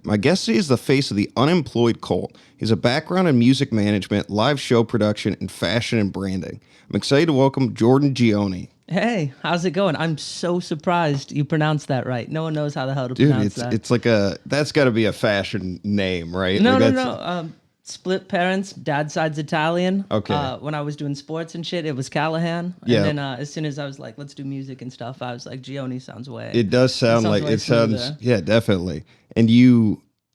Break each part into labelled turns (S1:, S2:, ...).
S1: My guest today is the face of the Unemployed cult. He has a background in music management, live show production, and fashion and branding. I'm excited to welcome Jordan Ghioni.
S2: Hey, how's it going? I'm so surprised you pronounced that right. No one knows how the hell to
S1: Dude,
S2: pronounce that.
S1: it's like that's got to be a fashion name, right?
S2: No,
S1: like
S2: no. Split parents. Dad's side's Italian.
S1: Okay.
S2: When I was doing sports and shit, it was Callahan.
S1: Yeah.
S2: And then as soon as I was like, let's do music and stuff, I was like, Ghioni sounds way.
S1: It does sound like
S2: way
S1: it sounds.
S2: smoother.
S1: Yeah, definitely. And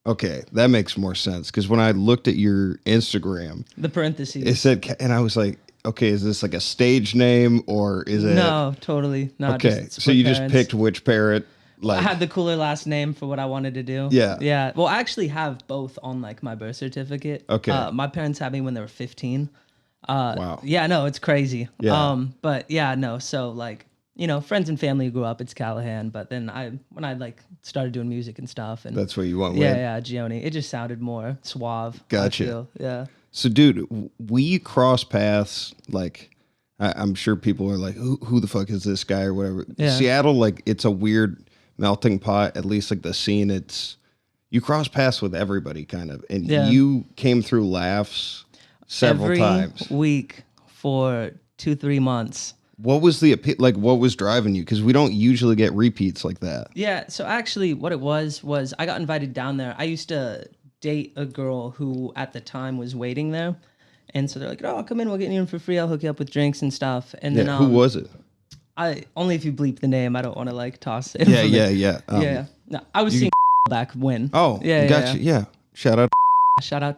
S1: okay, that makes more sense because when I looked at your Instagram,
S2: The parentheses.
S1: it said, and I was like, okay, is this like a stage name or is it?
S2: No, totally. No,
S1: Okay,
S2: just
S1: so
S2: split
S1: you
S2: parents.
S1: just picked which parent.
S2: I had the cooler last name for what I wanted to do.
S1: Yeah.
S2: Yeah. Well, I actually have both on like my birth certificate.
S1: Okay.
S2: My parents had me when they were 15.
S1: Wow.
S2: Yeah, no, it's crazy.
S1: Yeah.
S2: But yeah, no. So like, friends and family who grew up, it's Callahan. But then when I like started doing music and stuff, and
S1: That's what you went
S2: yeah,
S1: with.
S2: yeah, Ghioni. It just sounded more suave. I
S1: Gotcha.
S2: feel. Yeah.
S1: So, dude, we cross paths. Like, I'm sure people are like, who the fuck is this guy or whatever.
S2: Yeah.
S1: Seattle, like, it's a weird melting pot. At least like the scene, you cross paths with everybody kind of, and
S2: Yeah.
S1: you came through Laughs several times.
S2: Every week for 2-3 months.
S1: What was what was driving you? Because we don't usually get repeats like that.
S2: Yeah, so actually what it was I got invited down there. I used to date a girl who at the time was waiting there. And so they're like, "Oh, come in, we'll get you in for free. I'll hook you up with drinks and stuff." And
S1: Yeah.
S2: then
S1: Who was it?
S2: I only if you bleep the name, I don't want to like toss it.
S1: Yeah,
S2: from it.
S1: yeah.
S2: Yeah. No, I was seeing back when.
S1: Oh,
S2: Yeah,
S1: gotcha. Yeah. Shout out.
S2: Shout out.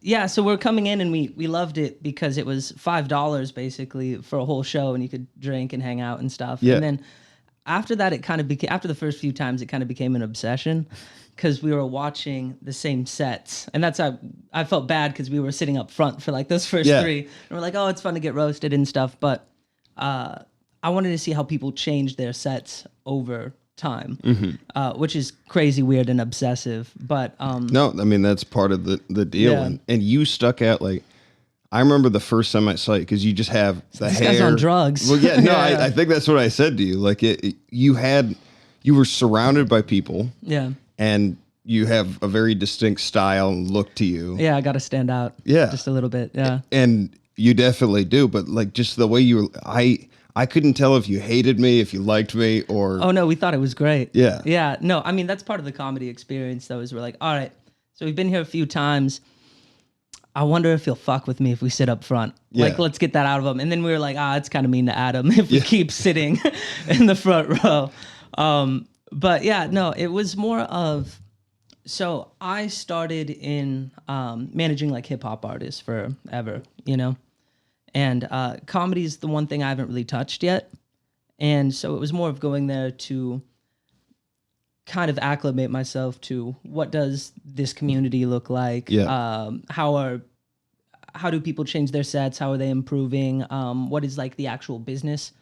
S2: Yeah, so we're coming in and we loved it because it was $5 basically for a whole show and you could drink and hang out and stuff.
S1: Yeah.
S2: And then after that, it kind of became, after the first few times, it kind of became an obsession because we were watching the same sets. And that's how I felt bad because we were sitting up front for like those first three. And we're like, oh, it's fun to get roasted and stuff. But I wanted to see how people changed their sets over time, which is crazy, weird, and obsessive. But
S1: No, I mean that's part of the deal,
S2: Yeah.
S1: and you stuck out. Like I remember the first time I saw you because you just have the
S2: this
S1: hair.
S2: guy's on drugs.
S1: Well, yeah, no,
S2: Yeah.
S1: I think that's what I said to you. Like you were surrounded by people,
S2: Yeah.
S1: and you have a very distinct style and look to you.
S2: Yeah, I got to stand out.
S1: Yeah.
S2: Just a little bit. Yeah.
S1: And you definitely do. But like just the way I couldn't tell if you hated me, if you liked me, or
S2: Oh, no, we thought it was great.
S1: Yeah.
S2: Yeah. No, I mean, that's part of the comedy experience, though, is we're like, all right, so we've been here a few times. I wonder if he'll fuck with me if we sit up front.
S1: Yeah.
S2: Like, let's get that out of him. And then we were like, it's kind of mean to Adam if we keep sitting in the front row. But yeah, no, it was more of, so I started in managing like hip hop artists forever, and comedy is the one thing I haven't really touched yet. And so it was more of going there to kind of acclimate myself to what does this community look like?
S1: Yeah.
S2: How do people change their sets? How are they improving? What is like the actual business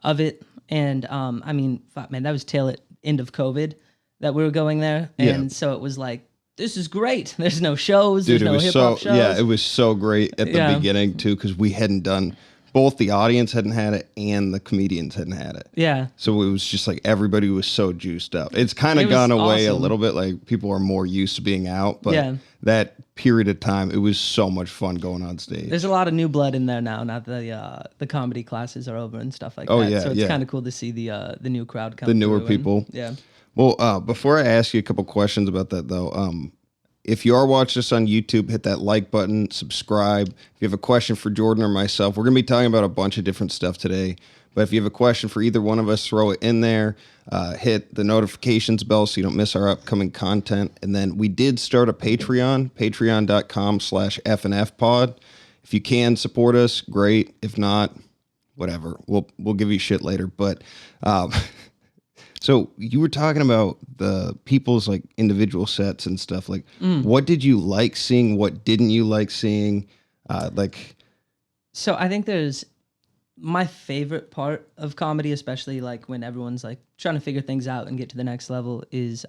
S2: of it? And I mean, fuck, man, that was end of COVID that we were going there. And so it was like, this is great. There's no shows.
S1: Dude,
S2: there's no hip hop shows.
S1: Yeah, it was so great at the
S2: Yeah.
S1: beginning too, because we hadn't done both the audience hadn't had it and the comedians hadn't had it.
S2: Yeah.
S1: So it was just like everybody was so juiced up. It's kind
S2: It
S1: of
S2: was
S1: gone away a
S2: awesome.
S1: little bit. Like people are more used to being out, but
S2: Yeah.
S1: that period of time, it was so much fun going on stage.
S2: There's a lot of new blood in there now that the comedy classes are over and stuff like
S1: Oh,
S2: that.
S1: yeah,
S2: So it's
S1: yeah.
S2: kind of cool to see the new crowd come
S1: The newer
S2: through and-
S1: people.
S2: Yeah.
S1: Well, before I ask you a couple questions about that though, if you are watching this on YouTube, hit that like button, subscribe. If you have a question for Jordan or myself, we're going to be talking about a bunch of different stuff today. But if you have a question for either one of us, throw it in there. Hit the notifications bell so you don't miss our upcoming content. And then we did start a Patreon, patreon.com/FNFpod. If you can support us, great. If not, whatever. We'll give you shit later. But so you were talking about the people's like individual sets and stuff. Like, what did you like seeing? What didn't you like seeing?
S2: So I think there's my favorite part of comedy, especially like when everyone's like trying to figure things out and get to the next level, is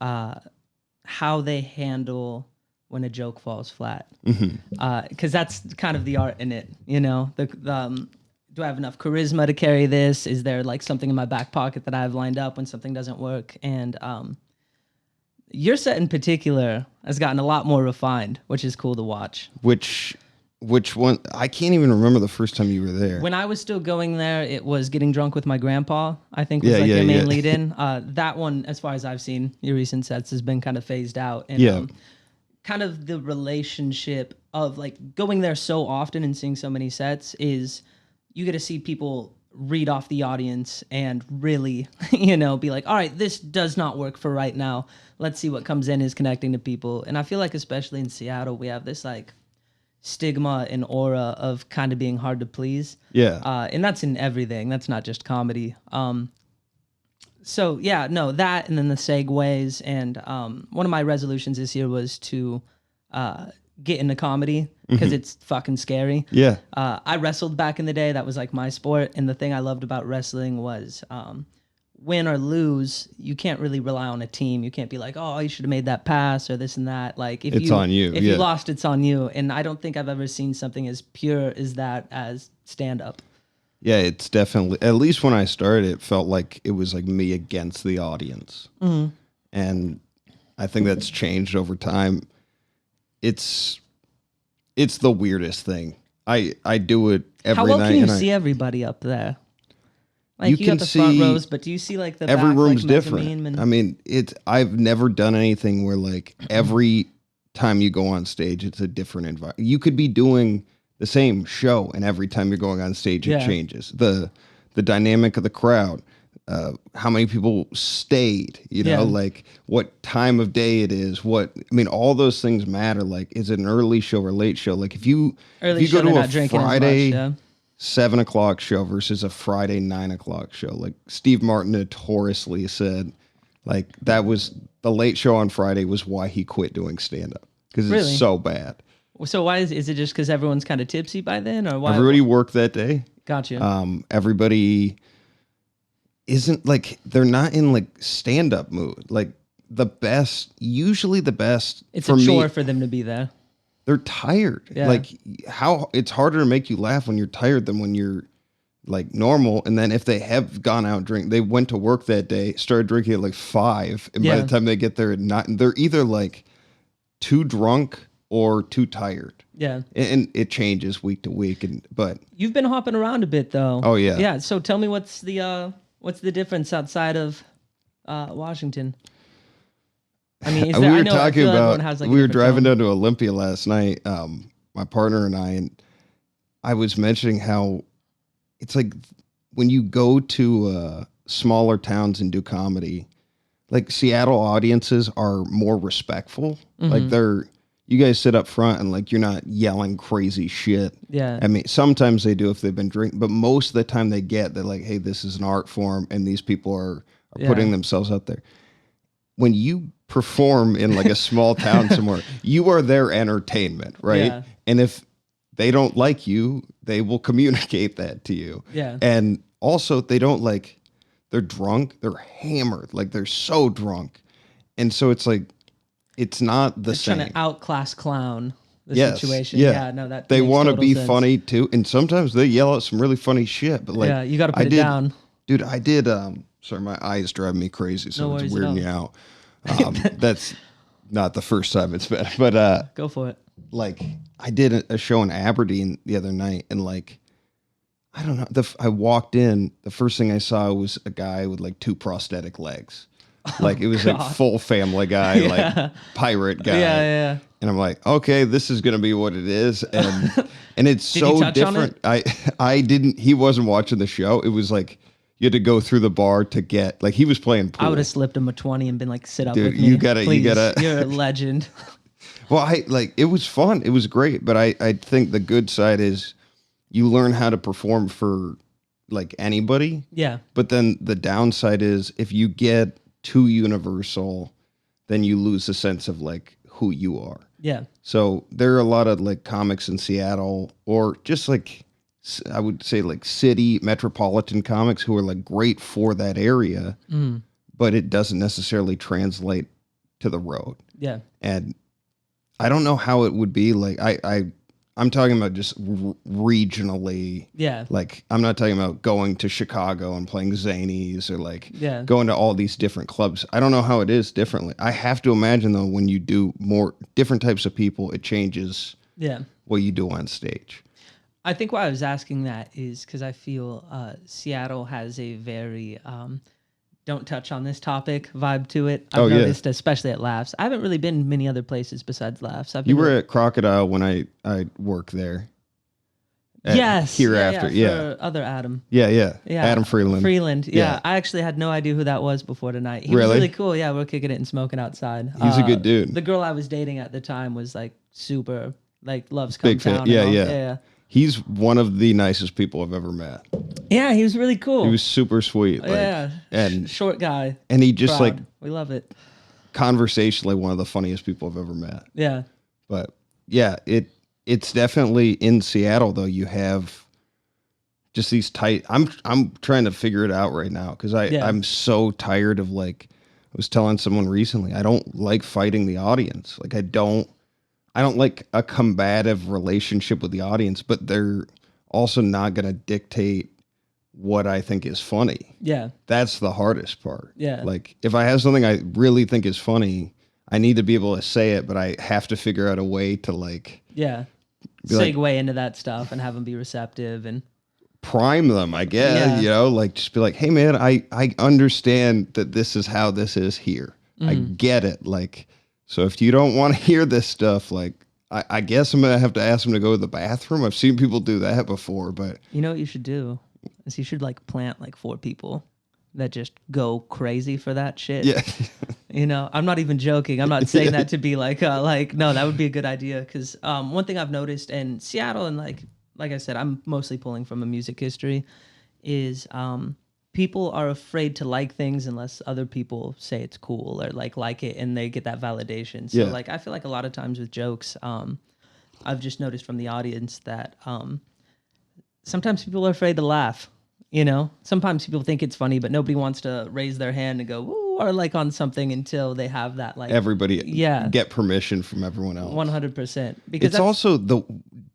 S2: how they handle when a joke falls flat. Because that's kind of the art in it, do I have enough charisma to carry this? Is there like something in my back pocket that I have lined up when something doesn't work? And your set in particular has gotten a lot more refined, which is cool to watch.
S1: Which one? I can't even remember the first time you were there.
S2: When I was still going there, it was Getting Drunk with My Grandpa, I think was your main lead in. That one, as far as I've seen, your recent sets has been kind of phased out. And kind of the relationship of like going there so often and seeing so many sets is you get to see people read off the audience and really, be like, all right, this does not work for right now. Let's see what comes in is connecting to people. And I feel like especially in Seattle, we have this like stigma and aura of kind of being hard to please.
S1: Yeah.
S2: And that's in everything. That's not just comedy. So yeah, no, that and then the segues. And one of my resolutions this year was to get into comedy because it's fucking scary.
S1: Yeah.
S2: I wrestled back in the day. That was like my sport. And the thing I loved about wrestling was win or lose, you can't really rely on a team. You can't be like, oh, you should have made that pass or this and that. Like if
S1: it's on you.
S2: If you lost, it's on you. And I don't think I've ever seen something as pure as that as stand up.
S1: Yeah, it's definitely, at least when I started, it felt like it was like me against the audience. Mm-hmm. And I think that's changed over time. It's the weirdest thing. I do it every night.
S2: How well can you see everybody up there? Like you got the front rows, but do you see like the
S1: every
S2: back,
S1: room's
S2: like,
S1: different? I mean, I've never done anything where like every time you go on stage, it's a different environment. You could be doing the same show, and every time you're going on stage, it changes. The dynamic of the crowd, how many people stayed, like what time of day it is. All those things matter. Like, is it an early show or late show? Like if you go to a Friday 7 o'clock show versus a Friday 9 o'clock show, like Steve Martin notoriously said, like that was the late show on Friday was why he quit doing stand up because it's so bad.
S2: So why is it just because everyone's kind of tipsy by then, or why?
S1: Everybody worked that day.
S2: Gotcha.
S1: Everybody isn't like they're not in like stand up mood. Like usually the best.
S2: It's a chore for them to be there.
S1: They're tired.
S2: Yeah.
S1: Like how it's harder to make you laugh when you're tired than when you're like normal. And then if they have gone out and drink, they went to work that day, started drinking at like 5, and by the time they get there at 9, they're either like too drunk or too tired.
S2: Yeah.
S1: And it changes week to week. But
S2: you've been hopping around a bit though.
S1: Oh yeah.
S2: Yeah. So tell me what's the difference outside of Washington? I mean, is there,
S1: we were talking about,
S2: like
S1: we were driving down to Olympia last night, my partner and I was mentioning how it's like when you go to smaller towns and do comedy, like Seattle audiences are more respectful. Mm-hmm. Like you guys sit up front and like you're not yelling crazy shit.
S2: Yeah.
S1: I mean, sometimes they do if they've been drinking, but most of the time they're like, hey, this is an art form and these people are putting themselves out there. When you perform in like a small town somewhere, you are their entertainment, right? Yeah. And if they don't like you, they will communicate that to you.
S2: Yeah.
S1: And also they don't like, they're drunk, they're hammered, like they're so drunk. And so it's like, it's not the same.
S2: Trying to outclass clown the situation.
S1: Yeah.
S2: No, that
S1: they want to be
S2: sense.
S1: funny too. And sometimes they yell out some really funny shit, but like,
S2: yeah, you got to put it down.
S1: Dude, I did, sorry, my eye is driving me crazy, so it's weirding me out. That's not the first time it's been, but
S2: go for it.
S1: Like I did a show in Aberdeen the other night, and like I don't know, I walked in, the first thing I saw was a guy with like 2 prosthetic legs. Like it was like full Family Guy, like pirate guy.
S2: Yeah.
S1: And I'm like, okay, this is gonna be what it is, and it's so different. I didn't. He wasn't watching the show. It was like. You had to go through the bar to get, like, he was playing pool.
S2: I would have slipped him a 20 and been like, sit up
S1: Dude,
S2: with me.
S1: you gotta.
S2: You're a legend.
S1: Well, it was fun. It was great. But I think the good side is you learn how to perform for, like, anybody.
S2: Yeah.
S1: But then the downside is if you get too universal, then you lose the sense of, like, who you are.
S2: Yeah.
S1: So there are a lot of, like, comics in Seattle or just, like, I would say like city metropolitan comics who are like great for that area, but it doesn't necessarily translate to the road.
S2: Yeah.
S1: And I don't know how it would be like, I'm I'm talking about just regionally.
S2: Yeah.
S1: Like, I'm not talking about going to Chicago and playing Zanies or like
S2: Yeah.
S1: going to all these different clubs. I don't know how it is differently. I have to imagine though, when you do more different types of people, it changes what you do on stage.
S2: I think why I was asking that is because I feel Seattle has a very don't touch on this topic vibe to it. I've noticed, especially at Laughs. I haven't really been many other places besides Laughs.
S1: You were at Crocodile when I worked there.
S2: Yes.
S1: Hereafter,
S2: for other Adam.
S1: Yeah. Adam Freeland.
S2: Yeah. I actually had no idea who that was before tonight. He was really cool. Yeah, we were kicking it and smoking outside.
S1: He's a good dude.
S2: The girl I was dating at the time was like super, like loves
S1: Big
S2: Come Town.
S1: fan. Yeah. He's one of the nicest people I've ever met.
S2: Yeah, he was really cool.
S1: He was super sweet.
S2: And short guy.
S1: And he just
S2: proud. We love it.
S1: Conversationally, one of the funniest people I've ever met.
S2: Yeah.
S1: But yeah, it's definitely in Seattle though. You have just these tight. I'm trying to figure it out right now because I'm so tired of like. I was telling someone recently. I don't like fighting the audience. Like I don't like a combative relationship with the audience, but they're also not going to dictate what I think is funny. Yeah. That's the hardest part. Yeah. Like if I have something I really think is funny, I need to be able to say it, but I have to figure out a way to like,
S2: segue into that stuff and have them be receptive and
S1: prime them, I guess, like just be like, hey man, I understand that this is how this is here. I get it. Like, so if you don't want to hear this stuff, like, I guess I'm going to have to ask them to go to the bathroom. I've seen people do that before, but...
S2: You know what you should do? Is you should, like, plant, like, 4 people that just go crazy for that shit. Yeah. I'm not even joking. I'm not saying that to be like, no, that would be a good idea. Because one thing I've noticed in Seattle, and, like I said, I'm mostly pulling from a music history, is... people are afraid to like things unless other people say it's cool or like it and they get that validation. So like I feel like a lot of times with jokes, I've just noticed from the audience that sometimes people are afraid to laugh. Sometimes people think it's funny, but nobody wants to raise their hand and go woo or like on something until they have that like
S1: everybody get permission from everyone else.
S2: 100%. Because
S1: it's also the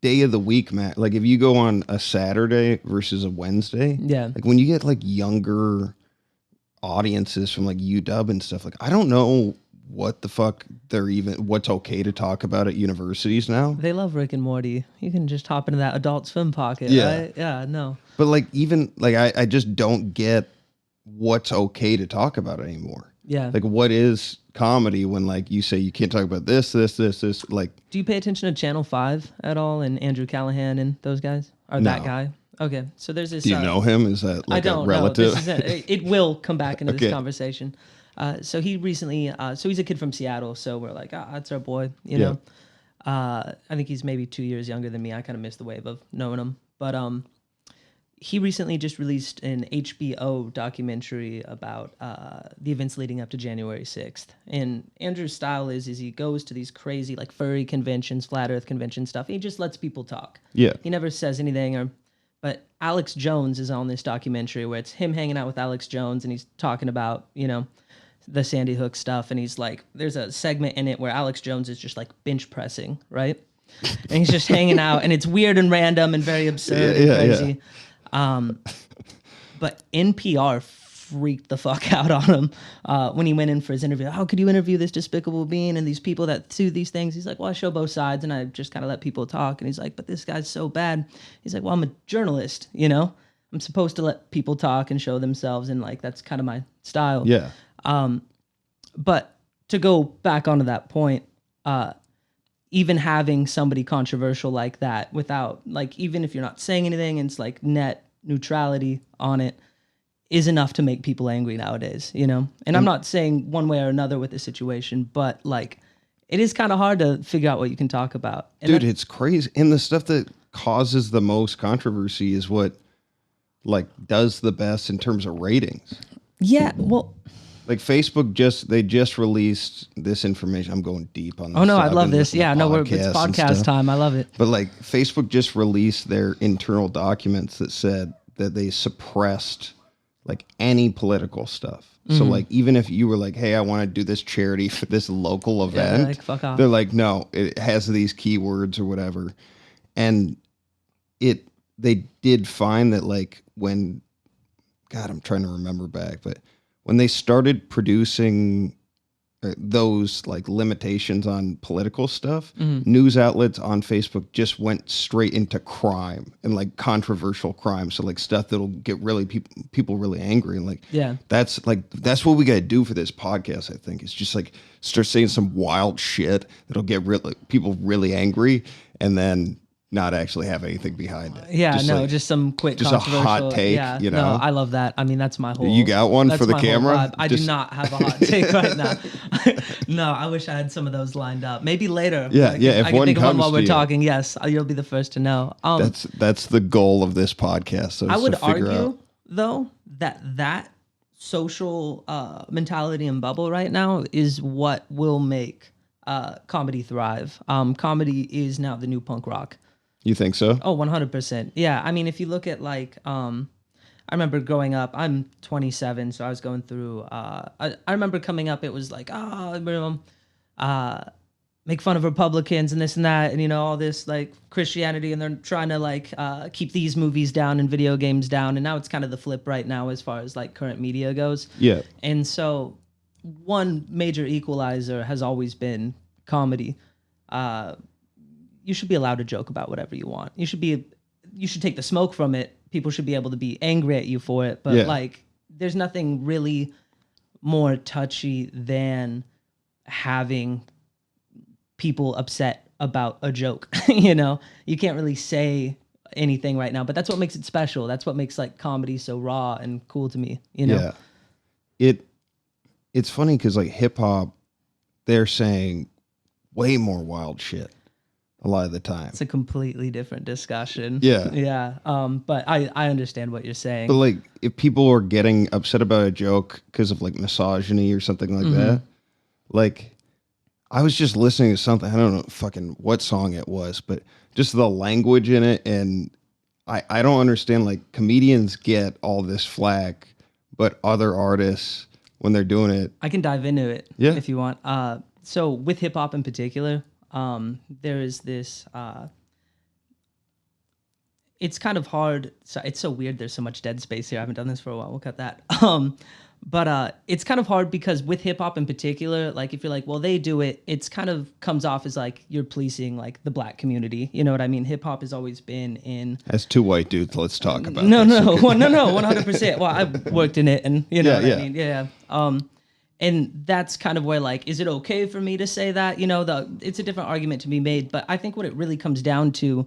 S1: day of the week, Matt. Like if you go on a Saturday versus a Wednesday, like when you get like younger audiences from like UW and stuff, like I don't know what the fuck what's okay to talk about at universities now.
S2: They love Rick and Morty. You can just hop into that Adult Swim pocket, right? Yeah, no.
S1: But like even like I just don't get what's okay to talk about anymore. Yeah. Like what is comedy when like you say you can't talk about this, like.
S2: Do you pay attention to Channel 5 at all and Andrew Callahan and those guys? Or that guy? Okay. So there's this.
S1: Do you know him? Is that like a relative?
S2: It will come back into this conversation. So he recently, so he's a kid from Seattle. So we're like, that's our boy, you know. I think he's maybe 2 years younger than me. I kind of missed the wave of knowing him. But he recently just released an HBO documentary about the events leading up to January 6th. And Andrew's style is he goes to these crazy like furry conventions, flat earth convention stuff. He just lets people talk. Yeah. He never says anything. But Alex Jones is on this documentary where it's him hanging out with Alex Jones and he's talking about, the Sandy Hook stuff. And he's like, there's a segment in it where Alex Jones is just like bench pressing, right? And he's just hanging out and it's weird and random and very absurd and crazy. Yeah. But NPR freaked the fuck out on him when he went in for his interview. How could you interview this despicable being and these people that do these things? He's like, well, I show both sides and I just kind of let people talk. And he's like, but this guy's so bad. He's like, well, I'm a journalist, I'm supposed to let people talk and show themselves. And like, that's kind of my style. Yeah. But to go back onto that point, even having somebody controversial like that without like, even if you're not saying anything and it's like net neutrality on it is enough to make people angry nowadays, And I'm not saying one way or another with the situation, but like, it is kind of hard to figure out what you can talk about.
S1: And dude, it's crazy. And the stuff that causes the most controversy is what like does the best in terms of ratings.
S2: Yeah. Well,
S1: like Facebook they just released this information. I'm going deep on this.
S2: Oh no, I love this. Yeah, no, it's podcast time. I love it.
S1: But like Facebook just released their internal documents that said that they suppressed like any political stuff. So like even if you were like, hey, I want to do this charity for this local event,
S2: like, fuck off.
S1: They're like, no, it has these keywords or whatever. and they did find that like when, God, I'm trying to remember back, but when they started producing those like limitations on political stuff, news outlets on Facebook just went straight into crime and like controversial crime. So like stuff that'll get really people really angry. And like, that's what we got to do for this podcast. I think it's just like start saying some wild shit that'll get people really angry, and then not actually have anything behind it.
S2: Just some quick,
S1: just a hot take.
S2: Yeah,
S1: you know,
S2: no, I love that. I mean, that's my whole.
S1: You got one for the camera?
S2: I do not have a hot take right now. No, I wish I had some of those lined up. Maybe later.
S1: Yeah, If
S2: I
S1: one
S2: can think of one
S1: comes
S2: while we're
S1: to
S2: talking. Yes, you'll be the first to know.
S1: That's the goal of this podcast. So
S2: I would argue though that social mentality and bubble right now is what will make comedy thrive. Comedy is now the new punk rock.
S1: You think so?
S2: Oh, 100%. Yeah. I mean, if you look at like, I remember growing up, I'm 27, so I was going through, I remember coming up, it was like, make fun of Republicans and this and that, and, you know, all this like Christianity, and they're trying to like keep these movies down and video games down. And now it's kind of the flip right now as far as like current media goes.
S1: Yeah.
S2: And so one major equalizer has always been comedy. You should be allowed to joke about whatever you want. You should take the smoke from it. People should be able to be angry at you for it. But like, there's nothing really more touchy than having people upset about a joke. You know, you can't really say anything right now, but that's what makes it special. That's what makes like comedy so raw and cool to me. You know?
S1: Yeah. It's funny because like hip hop, they're saying way more wild shit a lot of the time.
S2: It's a completely different discussion.
S1: Yeah.
S2: Yeah. But I understand what you're saying.
S1: But like if people are getting upset about a joke because of like misogyny or something like that, like I was just listening to something, I don't know fucking what song it was, but just the language in it, and I don't understand, like comedians get all this flack, but other artists, when they're doing it,
S2: I can dive into it if you want. So with hip hop in particular, there is this, it's kind of hard. So it's so weird. There's so much dead space here. I haven't done this for a while. We'll cut that. But it's kind of hard because with hip hop in particular, like if you're like, well, they do it, it's kind of comes off as like you're policing like the black community. You know what I mean? Hip hop has always been in.
S1: As two white dudes, let's talk about
S2: no,
S1: this.
S2: no, 100%. Well, I've worked in it, and you know what I mean? Yeah. And that's kind of where like, is it okay for me to say that? You know, it's a different argument to be made, but I think what it really comes down to,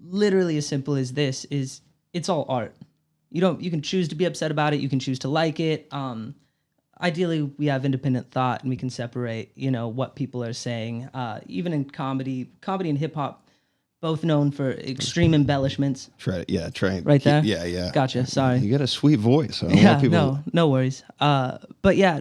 S2: literally as simple as this, is it's all art. You can choose to be upset about it. You can choose to like it. Ideally, we have independent thought and we can separate, you know, what people are saying. Even in comedy and hip hop, both known for extreme embellishments.
S1: Try.
S2: Right there?
S1: Yeah.
S2: Gotcha. Sorry.
S1: You got a sweet voice. I don't want people
S2: no worries. But yeah,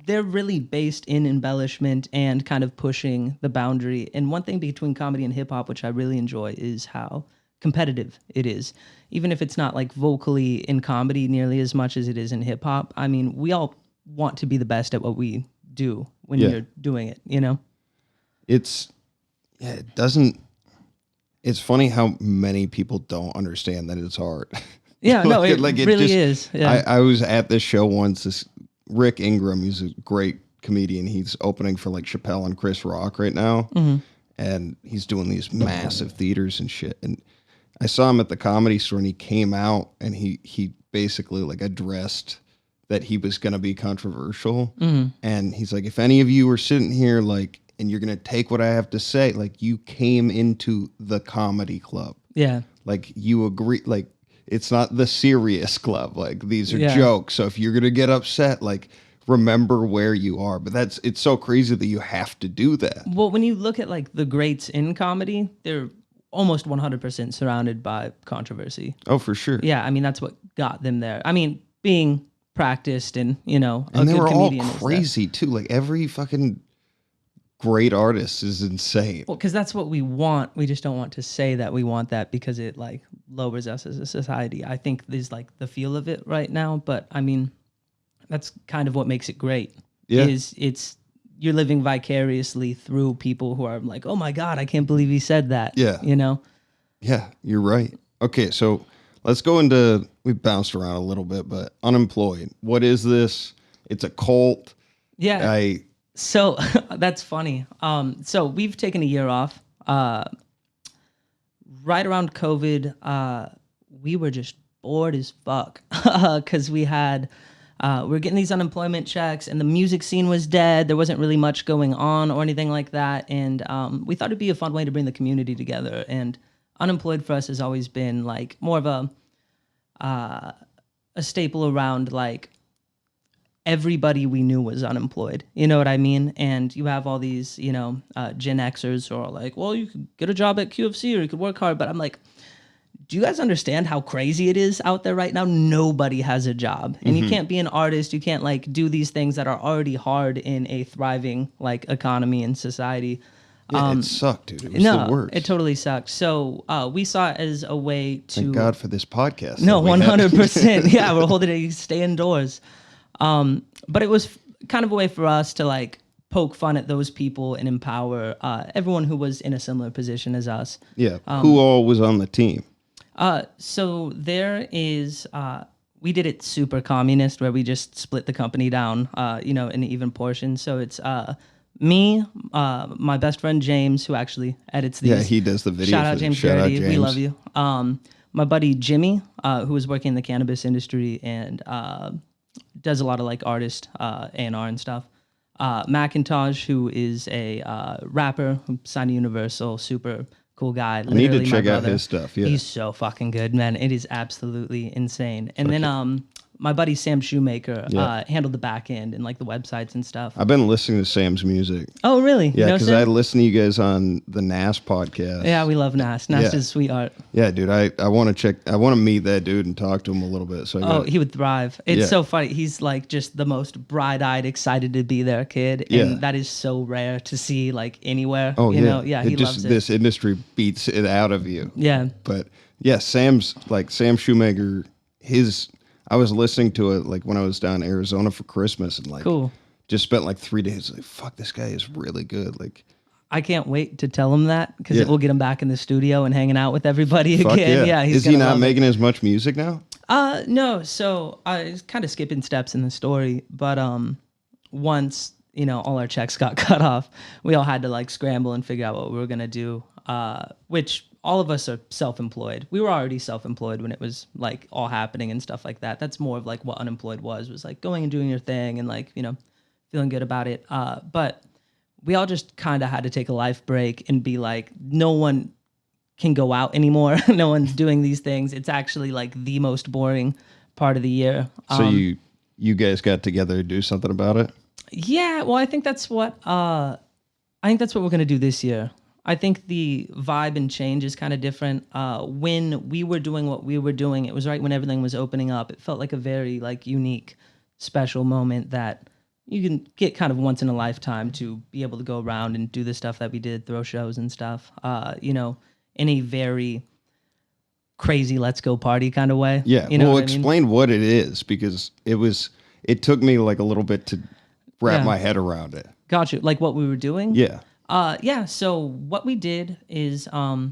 S2: they're really based in embellishment and kind of pushing the boundary. And one thing between comedy and hip hop, which I really enjoy, is how competitive it is. Even if it's not like vocally in comedy nearly as much as it is in hip hop. I mean, we all want to be the best at what we do when you're doing it, you know?
S1: It's funny how many people don't understand that it's art.
S2: Yeah, no, it really is. Yeah.
S1: I was at this show once, this Rick Ingram, he's a great comedian. He's opening for like Chappelle and Chris Rock right now. And he's doing these massive theaters and shit. And I saw him at the Comedy Store, and he came out and he basically like addressed that he was going to be controversial. And he's like, if any of you are sitting here like, and you're going to take what I have to say, like you came into the comedy club. Yeah. Like you agree, like it's not the serious club. Like these are jokes. So if you're going to get upset, like remember where you are. But it's so crazy that you have to do that.
S2: Well, when you look at like the greats in comedy, they're almost 100% surrounded by controversy.
S1: Oh, for sure.
S2: Yeah, I mean, that's what got them there. I mean, being practiced and, you know,
S1: and they were all crazy too. Like every fucking great artist is insane.
S2: Well, because that's what we want. We just don't want to say that we want that because it like lowers us as a society. I think there's like the feel of it right now, but I mean, that's kind of what makes it great. Yeah. Is it's you're living vicariously through people who are like, oh my God, I can't believe he said that.
S1: Yeah.
S2: You know?
S1: Yeah, you're right. Okay, so let's go into, we bounced around a little bit, but Unemployed. What is this? It's a cult.
S2: Yeah. So that's funny. So we've taken a year off. Right around COVID, we were just bored as fuck because we were getting these unemployment checks and the music scene was dead. There wasn't really much going on or anything like that. And we thought it'd be a fun way to bring the community together. And Unemployed for us has always been like more of a staple around like everybody we knew was unemployed. You know what I mean? And you have all these, Gen Xers who are like, well, you could get a job at QFC or you could work hard. But I'm like, do you guys understand how crazy it is out there right now? Nobody has a job. And you can't be an artist. You can't like do these things that are already hard in a thriving like economy and society.
S1: Yeah, it sucked, dude. It was the worst.
S2: It totally sucked. So we saw it as a way to...
S1: Thank God for this podcast.
S2: No, 100%. Yeah, we're holding it. Stay indoors. But it was kind of a way for us to like poke fun at those people and empower everyone who was in a similar position as us.
S1: Yeah. Who all was on the team?
S2: So there is, we did it super communist where we just split the company down, in even portions. So it's me, my best friend James, who actually edits these.
S1: Yeah, he does the video.
S2: Shout out James Garrity. We love you. My buddy Jimmy, who was working in the cannabis industry and does a lot of like artist A&R and stuff. Macintosh, who is a rapper who signed to Universal, super cool guy.
S1: I need to check out his stuff. Yeah,
S2: he's so fucking good, man. It is absolutely insane. And then my buddy Sam Shoemaker handled the back end and like the websites and stuff.
S1: I've been listening to Sam's music.
S2: Oh, really?
S1: Yeah, because I listen to you guys on the NAS podcast.
S2: Yeah, we love Nas. Nas is sweetheart.
S1: Yeah, dude, I want to meet that dude and talk to him a little bit. So
S2: he would thrive. It's so funny. He's like just the most bright-eyed, excited to be there kid, and that is so rare to see like anywhere.
S1: Oh,
S2: he loves it.
S1: This industry beats it out of you.
S2: Yeah,
S1: but yeah, Sam Shoemaker, I was listening to it like when I was down in Arizona for Christmas and like just spent like 3 days like, fuck, this guy is really good. Like,
S2: I can't wait to tell him that because it will get him back in the studio and hanging out with everybody again. Yeah,
S1: is he not making as much music now?
S2: No. So I was kind of skipping steps in the story, but once all our checks got cut off, we all had to like scramble and figure out what we were gonna do. Which all of us are self-employed. We were already self-employed when it was like all happening and stuff like that. That's more of like what Unemployed was like going and doing your thing and like, feeling good about it. But we all just kind of had to take a life break and be like, no one can go out anymore. No one's doing these things. It's actually like the most boring part of the year.
S1: So you guys got together to do something about it?
S2: Yeah. Well, I think that's what we're going to do this year. I think the vibe and change is kind of different. When we were doing what we were doing, it was right when everything was opening up. It felt like a very like unique, special moment that you can get kind of once in a lifetime to be able to go around and do the stuff that we did, throw shows and stuff, in a very crazy let's go party kind of way.
S1: Yeah. Well, explain what it is because it took me like a little bit to wrap my head around it.
S2: Got you. Like what we were doing?
S1: Yeah.
S2: So what we did is I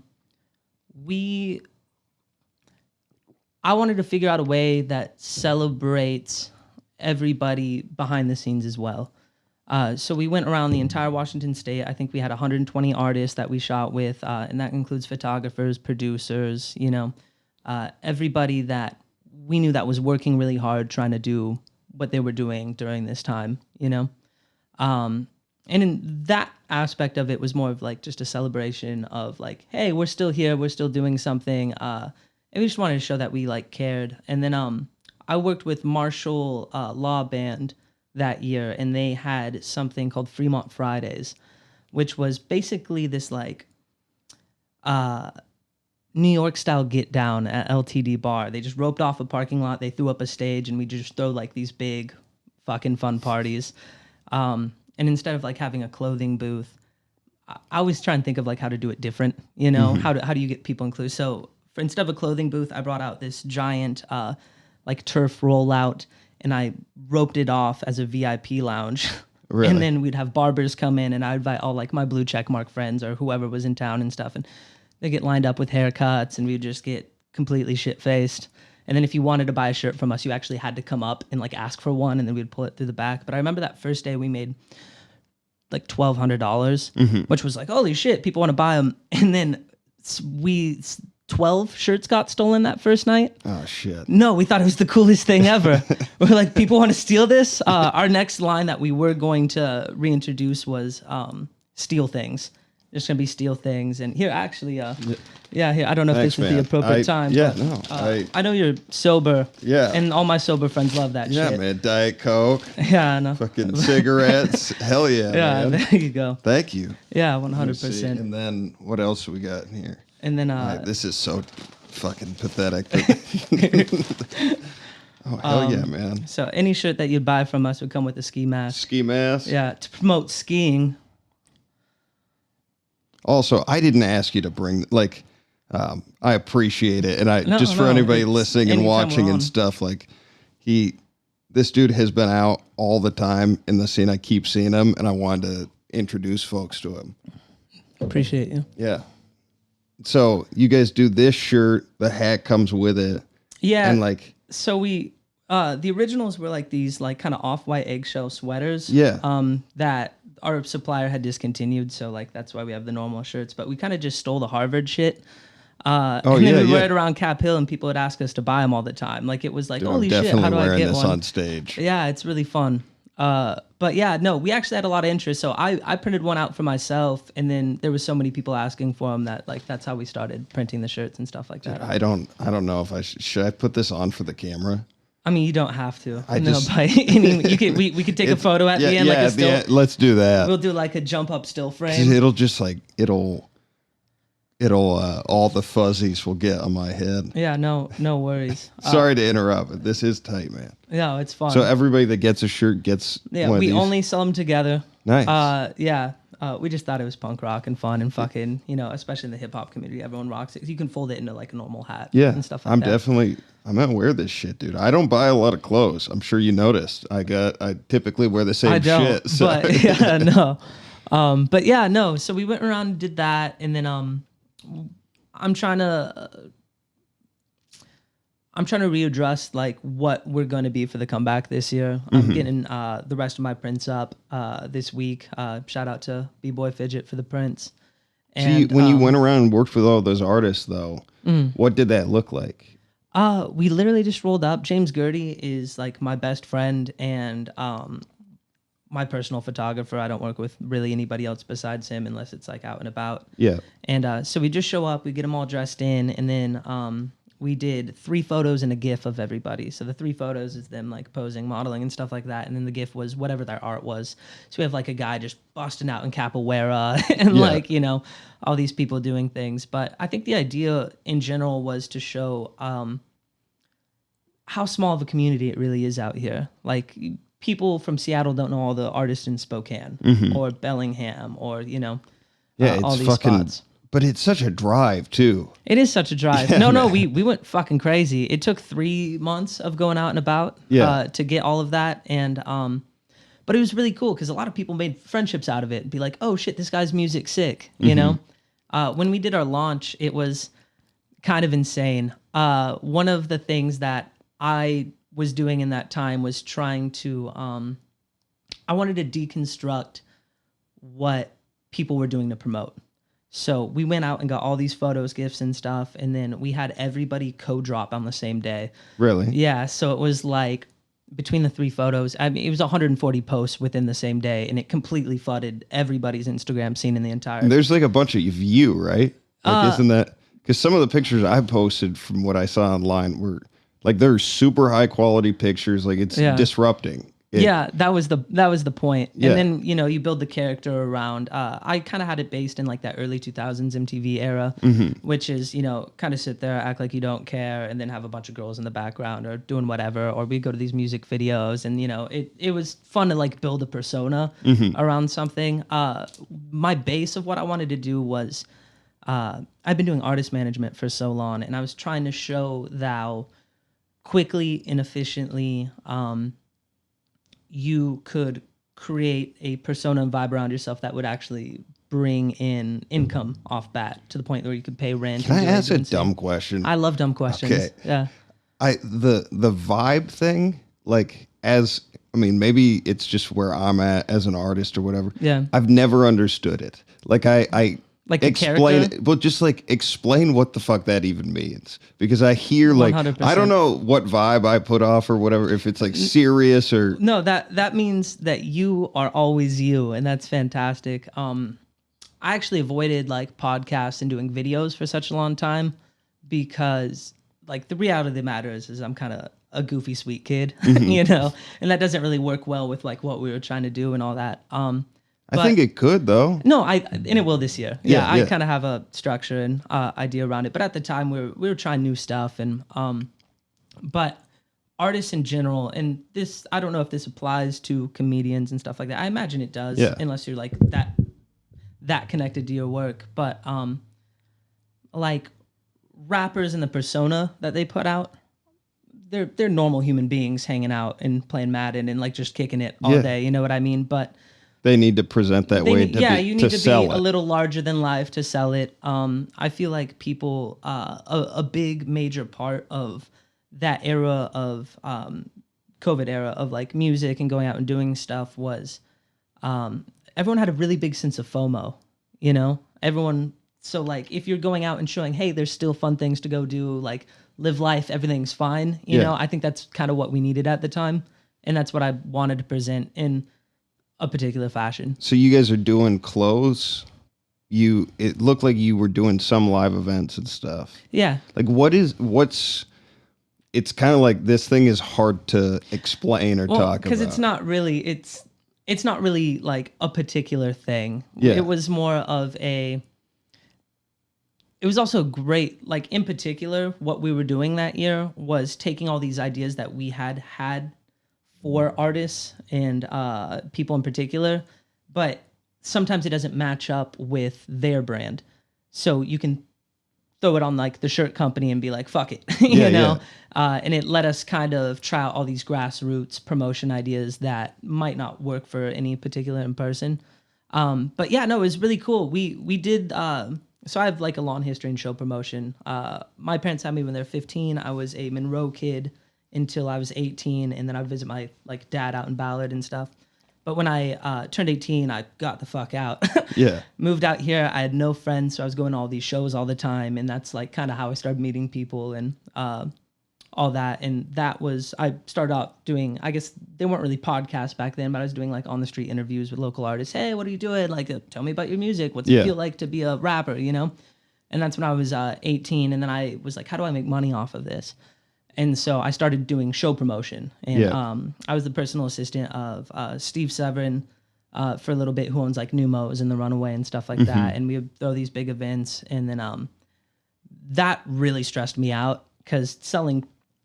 S2: wanted to figure out a way that celebrates everybody behind the scenes as well. So we went around the entire Washington state. I think we had 120 artists that we shot with, and that includes photographers, producers, everybody that we knew that was working really hard trying to do what they were doing during this time, and in that aspect of it was more of like just a celebration of like, hey, we're still here, we're still doing something, and we just wanted to show that we like cared. And then I worked with Marshall Law Band that year, and they had something called Fremont Fridays, which was basically this like New York style get down at LTD bar. They just roped off a parking lot, they threw up a stage, and we just throw like these big fucking fun parties. And instead of like having a clothing booth, I always try and think of like how to do it different, how do you get people included? So instead of a clothing booth, I brought out this giant like turf rollout and I roped it off as a VIP lounge
S1: Really?
S2: And then we'd have barbers come in, and I'd invite all like my blue check mark friends or whoever was in town and stuff, and they get lined up with haircuts, and we'd just get completely shit faced. And then if you wanted to buy a shirt from us, you actually had to come up and like ask for one, and then we'd pull it through the back. But I remember that first day we made like $1,200, which was like, holy shit, people want to buy them. And then 12 shirts got stolen that first night.
S1: Oh shit.
S2: No, we thought it was the coolest thing ever. We're like, people want to steal this? Our next line that we were going to reintroduce was steal things. There's going to be steal things. And here, actually, here, I don't know if this is the appropriate time.
S1: Yeah,
S2: but,
S1: no.
S2: I know you're sober.
S1: Yeah.
S2: And all my sober friends love that shit.
S1: Yeah, man. Diet Coke.
S2: Yeah, I know.
S1: Fucking cigarettes. Hell yeah,
S2: Yeah,
S1: man.
S2: there you go.
S1: Thank you.
S2: Yeah,
S1: Let me see.
S2: 100%.
S1: And then what else do we got in here?
S2: And then,
S1: This is so fucking pathetic. Oh, hell yeah, man.
S2: so any shirt that you'd buy from us would come with a ski mask.
S1: Ski mask.
S2: Yeah, to promote skiing.
S1: Also, I didn't ask you to bring, like, I appreciate it. And just for anybody listening and watching and stuff, like, this dude has been out all the time in the scene. I keep seeing him, and I wanted to introduce folks to him.
S2: Appreciate you.
S1: Yeah. So you guys do this shirt, the hat comes with it.
S2: Yeah.
S1: And like,
S2: so the originals were like these like kind of off-white eggshell sweaters.
S1: Yeah.
S2: That our supplier had discontinued. So like, that's why we have the normal shirts, but we kind of just stole the Harvard shit. And then we wear it around Cap Hill, and people would ask us to buy them all the time. Like it was like,
S1: dude,
S2: holy shit, how do I get
S1: this
S2: one?
S1: on stage.
S2: Yeah, it's really fun. But yeah, no, we actually had a lot of interest. So I printed one out for myself, and then there was so many people asking for them that like that's how we started printing the shirts and stuff like that.
S1: I don't know if should I put this on for the camera?
S2: I mean, you don't have to. We could take a photo at the end, like a still.
S1: Let's do that.
S2: We'll do like a jump up still frame.
S1: It'll just like it'll all the fuzzies will get on my head.
S2: Yeah, no worries.
S1: Sorry to interrupt, but this is tight, man.
S2: No, it's fun.
S1: So everybody that gets a shirt gets
S2: yeah.
S1: one
S2: We
S1: of these?
S2: only sell them together.
S1: Nice.
S2: Yeah. We just thought it was punk rock and fun and fucking, especially in the hip hop community, everyone rocks it. You can fold it into like a normal hat.
S1: Yeah,
S2: and stuff like that.
S1: I'm gonna wear this shit, dude. I don't buy a lot of clothes. I'm sure you noticed. I typically wear the same shit. So.
S2: But yeah, no. But yeah, no. So we went around and did that, and then I'm trying to readdress like what we're going to be for the comeback this year. I'm getting the rest of my prints up this week. Shout out to B-Boy Fidget for the prints. And
S1: when you went around and worked with all those artists, though, what did that look like?
S2: We literally just rolled up. James Gertie is like my best friend and my personal photographer. I don't work with really anybody else besides him unless it's like out and about.
S1: Yeah.
S2: And so we just show up, we get them all dressed in, and then we did 3 photos and a GIF of everybody. So the 3 photos is them like posing, modeling, and stuff like that. And then the GIF was whatever their art was. So we have like a guy just busting out in capoeira and like, all these people doing things. But I think the idea in general was to show how small of a community it really is out here. Like people from Seattle don't know all the artists in Spokane or Bellingham or, all these spots.
S1: But it's such a drive too.
S2: It is such a drive.
S1: Yeah,
S2: no, we went fucking crazy. It took 3 months of going out and about to get all of that. And but it was really cool because a lot of people made friendships out of it and be like, oh shit, this guy's music sick, you know? When we did our launch, it was kind of insane. One of the things that I was doing in that time was trying to I wanted to deconstruct what people were doing to promote. So we went out and got all these photos, GIFs, and stuff, and then we had everybody co-drop on the same day.
S1: Really?
S2: Yeah, so it was like between the 3 photos, I mean, it was 140 posts within the same day, and it completely flooded everybody's Instagram scene in the entire.
S1: And there's like a bunch of you, right? Like, isn't that because some of the pictures I posted from what I saw online were like they're super high quality pictures, like it's disrupting.
S2: Yeah, that was the point.
S1: Yeah.
S2: And then, you build the character around, I kind of had it based in like that early 2000s MTV era, which is, kind of sit there, act like you don't care, and then have a bunch of girls in the background or doing whatever, or we go to these music videos and, it was fun to like build a persona around something. My base of what I wanted to do was, I've been doing artist management for so long, and I was trying to show how quickly and efficiently, you could create a persona and vibe around yourself that would actually bring in income off bat to the point where you could pay rent.
S1: Can I
S2: and
S1: ask a
S2: residency.
S1: dumb question?
S2: I love dumb questions.
S1: Okay.
S2: Yeah.
S1: The vibe thing, like maybe it's just where I'm at as an artist or whatever.
S2: Yeah.
S1: I've never understood it. Like I
S2: Like the
S1: explain
S2: character?
S1: it, but just like explain what the fuck that even means. Because I hear like
S2: 100%.
S1: I don't know what vibe I put off or whatever, if it's like serious or
S2: No, that means that you are always you, and that's fantastic. I actually avoided like podcasts and doing videos for such a long time because like the reality of the matter is I'm kind of a goofy sweet kid, you know, and that doesn't really work well with like what we were trying to do and all that.
S1: I think it could though.
S2: No, and it will this year.
S1: Yeah,
S2: I
S1: yeah.
S2: kind of have a structure and idea around it. But at the time, we were trying new stuff, and but artists in general, and this I don't know if this applies to comedians and stuff like that. I imagine it does,
S1: Yeah.
S2: unless you're like that connected to your work. But like rappers and the persona that they put out, they're normal human beings hanging out and playing Madden and like just kicking it all
S1: Yeah.
S2: day. You know what I mean? But
S1: They need to present that way to
S2: you need to be
S1: sell
S2: a
S1: it.
S2: little larger than life to sell it. I feel like people, a big major part of that era of COVID era of like music and going out and doing stuff was everyone had a really big sense of FOMO, you know? Everyone, so like if you're going out and showing, hey, there's still fun things to go do, like live life, everything's fine, you
S1: Yeah.
S2: know? I think that's kind of what we needed at the time. And that's what I wanted to present in a particular fashion.
S1: So you guys are doing clothes. It looked like you were doing some live events and stuff.
S2: Yeah.
S1: Like it's kind of like this thing is hard to explain or talk about.
S2: Because it's not really like a particular thing.
S1: Yeah.
S2: It was more of it was also great, like in particular, what we were doing that year was taking all these ideas that we had for artists and people in particular, but sometimes it doesn't match up with their brand. So you can throw it on like the shirt company and be like, fuck it, you know? And it let us kind of try out all these grassroots promotion ideas that might not work for any particular in person. But yeah, no, it was really cool. We did, so I have like a long history in show promotion. My parents had me when they were 15. I was a Monroe kid until I was 18, and then I visit my like dad out in Ballard and stuff. But when I turned 18, I got the fuck out.
S1: Yeah.
S2: Moved out here. I had no friends, so I was going to all these shows all the time, and that's like kind of how I started meeting people and all that. And that was, I started out doing, I guess they weren't really podcasts back then, but I was doing like on the street interviews with local artists. Hey, what are you doing? Like, tell me about your music. What's
S1: Yeah.
S2: it feel like to be a rapper, you know? And that's when I was 18, and then I was like, how do I make money off of this? And so I started doing show promotion, and
S1: Yeah.
S2: I was the personal assistant of Steve Severin for a little bit, who owns like Numos and the Runaway and stuff like that. And we would throw these big events, and then that really stressed me out because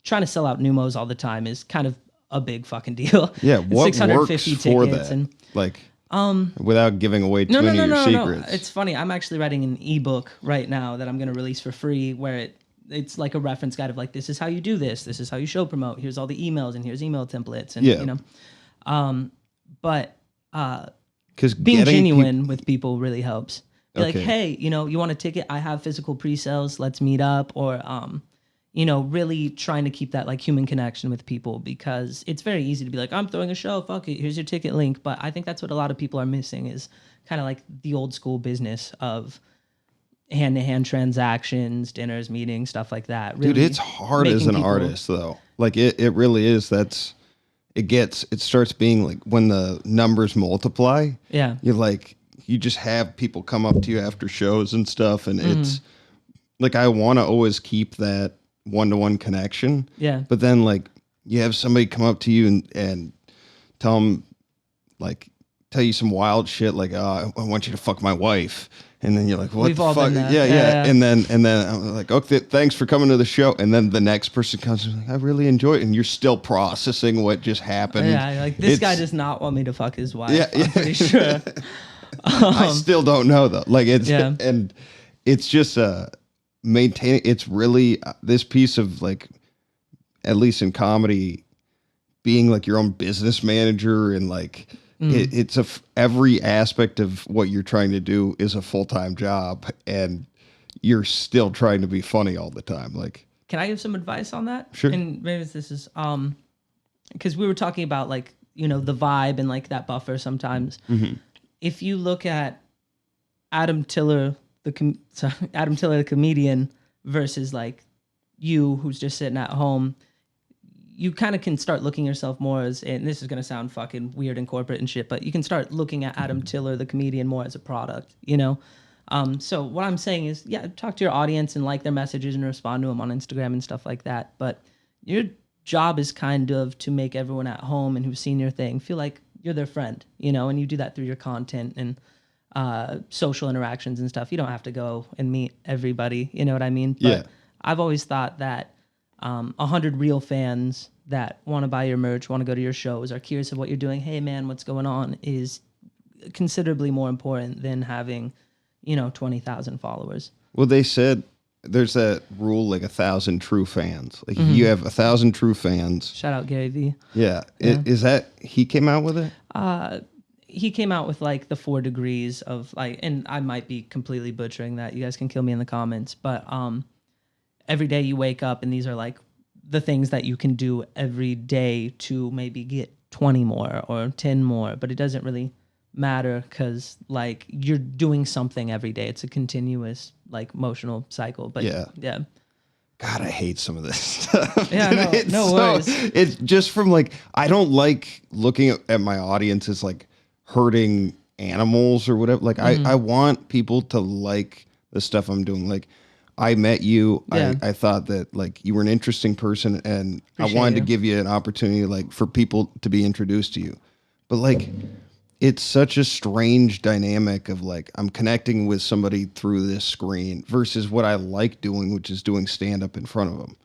S2: trying to sell out Numos all the time is kind of a big fucking deal.
S1: Yeah. What works for that?
S2: And
S1: Like, without giving away too
S2: no,
S1: many of your
S2: no.
S1: secrets.
S2: It's funny. I'm actually writing an ebook right now that I'm going to release for free, where it's like a reference guide of like, this is how you do this. This is how you show promote. Here's all the emails, and here's email templates, and
S1: Yeah.
S2: you know, but
S1: Because
S2: being genuine with people really helps. Be like,
S1: Okay.
S2: hey, you know, you want a ticket? I have physical pre-sales. Let's meet up. Or, you know, really trying to keep that like human connection with people, because it's very easy to be like, I'm throwing a show. Fuck it. Here's your ticket link. But I think that's what a lot of people are missing, is kind of like the old school business of hand-to-hand transactions, dinners, meetings, stuff like that.
S1: Dude,
S2: Really
S1: it's hard as
S2: making
S1: an
S2: people-
S1: artist though. Like it really is. It starts being like when the numbers multiply,
S2: Yeah.
S1: you're like, you just have people come up to you after shows and stuff. And it's like, I want to always keep that one-to-one connection.
S2: Yeah.
S1: But then like you have somebody come up to you and tell you some wild shit. Like, oh, I want you to fuck my wife. And then you're like, what
S2: We've
S1: the
S2: all
S1: fuck?
S2: been there.
S1: Yeah,
S2: Yeah.
S1: And then I'm like, okay, thanks for coming to the show. And then the next person comes and like, I really enjoy it. And you're still processing what just happened.
S2: Yeah. Like, this guy
S1: It's-
S2: does not want me to fuck his wife.
S1: Yeah,
S2: I'm pretty sure.
S1: I still don't know though. Like it's,
S2: Yeah.
S1: and it's just maintaining, it's really this piece of like, at least in comedy, being like your own business manager and like every aspect of what you're trying to do is a full-time job, and you're still trying to be funny all the time. Like,
S2: Can I give some advice on that?
S1: Sure.
S2: And maybe this is because we were talking about like, you know, the vibe and like that buffer sometimes. If you look at Adam Tiller, Adam Tiller, the comedian, versus like you, who's just sitting at home, you kind of can start looking yourself more as, and this is going to sound fucking weird and corporate and shit, but you can start looking at Adam Tiller, the comedian, more as a product, you know? So what I'm saying is, yeah, talk to your audience and like their messages and respond to them on Instagram and stuff like that. But your job is kind of to make everyone at home and who's seen your thing feel like you're their friend, you know, and you do that through your content and social interactions and stuff. You don't have to go and meet everybody, you know what I mean? But
S1: Yeah.
S2: I've always thought that 100 real fans that want to buy your merch, want to go to your shows, are curious of what you're doing, hey man, what's going on, is considerably more important than having, you know, 20,000 followers.
S1: Well, they said there's that rule, like 1,000 true fans. Like if you have 1,000 true fans.
S2: Shout out Gary Vee.
S1: Yeah. Is that, he came out with it?
S2: He came out with like the 4 degrees of like, and I might be completely butchering that. You guys can kill me in the comments, but every day you wake up and these are like the things that you can do every day to maybe get 20 more or 10 more, but it doesn't really matter because like you're doing something every day. It's a continuous like emotional cycle. But yeah.
S1: God, I hate some of this stuff.
S2: Yeah, no worries.
S1: It's just from like, I don't like looking at my audience as like hurting animals or whatever. Like I want people to like the stuff I'm doing. Like I met you.
S2: Yeah.
S1: I thought that like you were an interesting person, and
S2: Appreciate
S1: I wanted
S2: you.
S1: to give you an opportunity like for people to be introduced to you. But like, it's such a strange dynamic of like, I'm connecting with somebody through this screen versus what I like doing, which is doing stand up in front of them.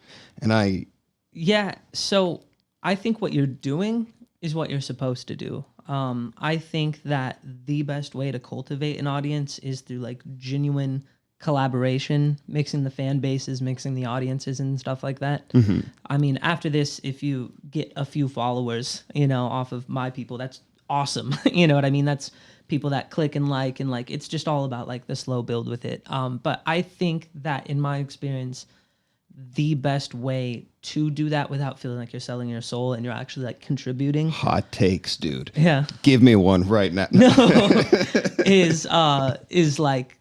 S1: And
S2: Yeah, so I think what you're doing is what you're supposed to do. I think that the best way to cultivate an audience is through like genuine collaboration, mixing the fan bases, mixing the audiences and stuff like that. I mean, after this, if you get a few followers, you know, off of my people, that's awesome. You know what I mean? That's people that click and like it's just all about like the slow build with it. But I think that in my experience, the best way to do that without feeling like you're selling your soul and you're actually like contributing.
S1: hot takes, dude.
S2: Yeah.
S1: Give me one right now.
S2: No, is like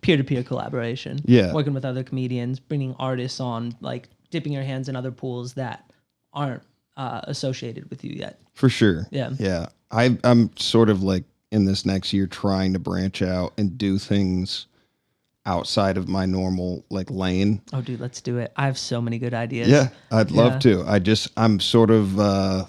S2: peer-to-peer collaboration.
S1: Yeah.
S2: Working with other comedians, bringing artists on, like dipping your hands in other pools that aren't associated with you yet.
S1: For sure.
S2: Yeah.
S1: Yeah. I'm sort of like in this next year trying to branch out and do things outside of my normal like lane.
S2: Oh, dude, let's do it. I have so many good ideas.
S1: Yeah, I'd love to. I'm sort of, I'm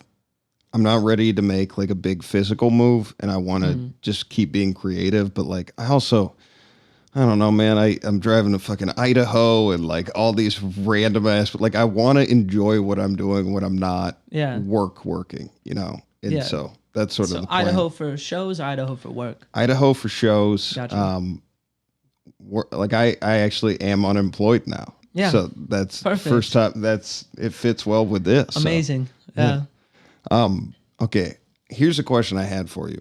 S1: not ready to make like a big physical move, and I want to just keep being creative. But like, I don't know, man. I'm driving to fucking Idaho and like all these random ass, like I want to enjoy what I'm doing when I'm not working, you know? And so that's sort of the plan.
S2: Idaho for shows or Idaho for work?
S1: Idaho for shows.
S2: Gotcha.
S1: Like I actually am unemployed now.
S2: Yeah.
S1: So that's
S2: Perfect.
S1: first time it fits well with this. So.
S2: Amazing. Yeah.
S1: Okay. Here's a question I had for you.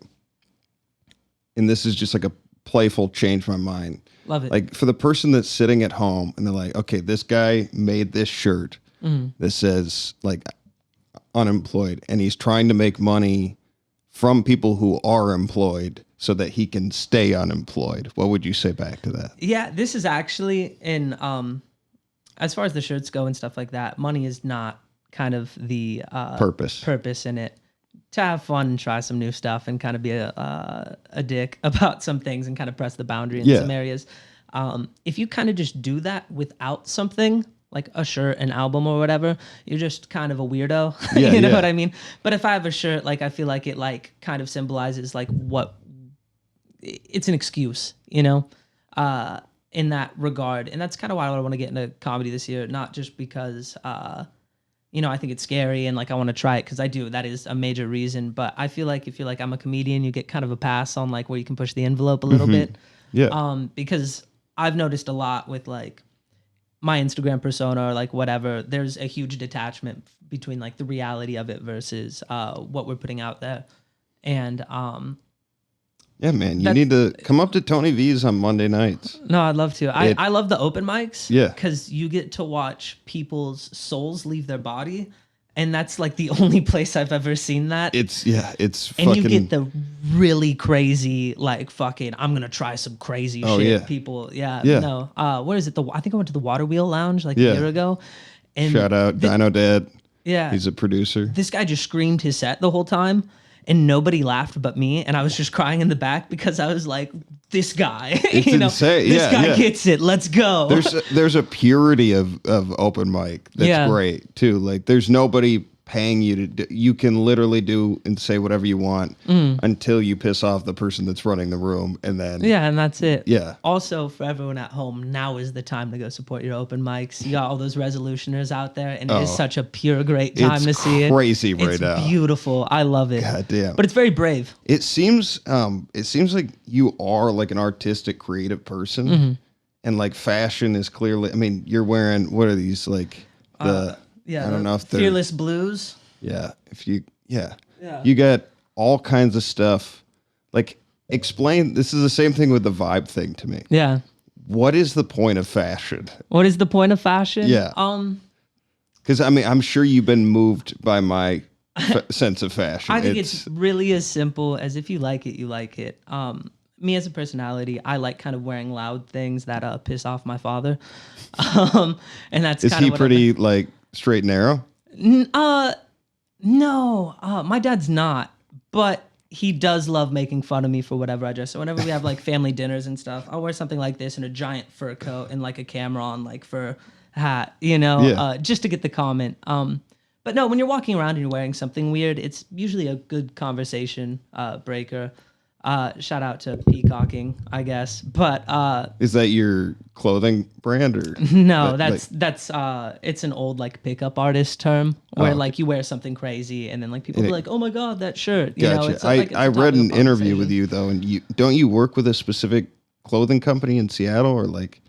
S1: And this is just like a playful change my mind.
S2: Love it.
S1: Like for the person that's sitting at home and they're like, okay, this guy made this shirt that says like unemployed, and he's trying to make money from people who are employed so that he can stay unemployed. What would you say back to that?
S2: Yeah, this is actually in as far as the shirts go and stuff like that, money is not kind of the purpose in it. To have fun and try some new stuff and kind of be a dick about some things and kind of press the boundary in some areas. If you kind of just do that without something like a shirt, an album or whatever, you're just kind of a weirdo. You know what I mean? But if I have a shirt, like I feel like it like kind of symbolizes like what it's an excuse, you know, in that regard. And that's kind of why I want to get into comedy this year, not just because, you know, I think it's scary and like I want to try it because I do. That is a major reason. But I feel like if you're like I'm a comedian, you get kind of a pass on like where you can push the envelope a little bit.
S1: Yeah.
S2: Because I've noticed a lot with like my Instagram persona or like whatever, there's a huge detachment between like the reality of it versus what we're putting out there. And
S1: Yeah, man, you need to come up to Tony V's on Monday nights.
S2: no, I'd love to. I love the open mics.
S1: Yeah.
S2: Because you get to watch people's souls leave their body. And that's like the only place I've ever seen that.
S1: It's
S2: and
S1: fucking,
S2: you get the really crazy, like fucking, I'm gonna try some crazy shit.
S1: yeah.
S2: People,
S1: Yeah.
S2: no. Where is it? I think I went to the Water Wheel Lounge like a year ago. And
S1: shout out Dino Dad.
S2: Yeah.
S1: He's a producer.
S2: This guy just screamed his set the whole time. And nobody laughed but me, and I was just crying in the back because I was like, "This guy,
S1: It's insane.
S2: This guy gets it. Let's go."
S1: There's a purity of open mic that's great too. Like, there's nobody paying you to do, you can literally do and say whatever you want until you piss off the person that's running the room, and then
S2: and that's it.
S1: Yeah.
S2: Also, for everyone at home, now is the time to go support your open mics. You got all those resolutioners out there, and it is such a pure, great time to see it.
S1: It's crazy right now.
S2: It's beautiful. I love it.
S1: God damn.
S2: But it's very brave.
S1: It seems like you are like an artistic, creative person, and like fashion is clearly. I mean, you're wearing, what are these, like the.
S2: Yeah,
S1: I don't know if they're
S2: Fearless Blues.
S1: Yeah, you got all kinds of stuff. Like, explain. This is the same thing with the vibe thing to me.
S2: Yeah.
S1: What is the point of fashion?
S2: What is the point of fashion?
S1: Yeah. Because I mean, I'm sure you've been moved by my sense of fashion.
S2: I think it's really as simple as if you like it, you like it. Me as a personality, I like kind of wearing loud things that piss off my father. And that's
S1: is
S2: kind
S1: he
S2: of
S1: pretty like straight and narrow?
S2: No, my dad's not, but he does love making fun of me for whatever I dress. So whenever we have like family dinners and stuff, I'll wear something like this and a giant fur coat and like a camera on, like fur hat, just to get the comment. But no, when you're walking around and you're wearing something weird, it's usually a good conversation breaker. Shout out to peacocking, I guess. But
S1: is that your clothing brand or
S2: no? That's it's an old like pickup artist term where like you wear something crazy and then like people be like, "Oh my god, that shirt!"
S1: Gotcha.
S2: It's
S1: I read an interview with you though, and you work with a specific clothing company in Seattle or like?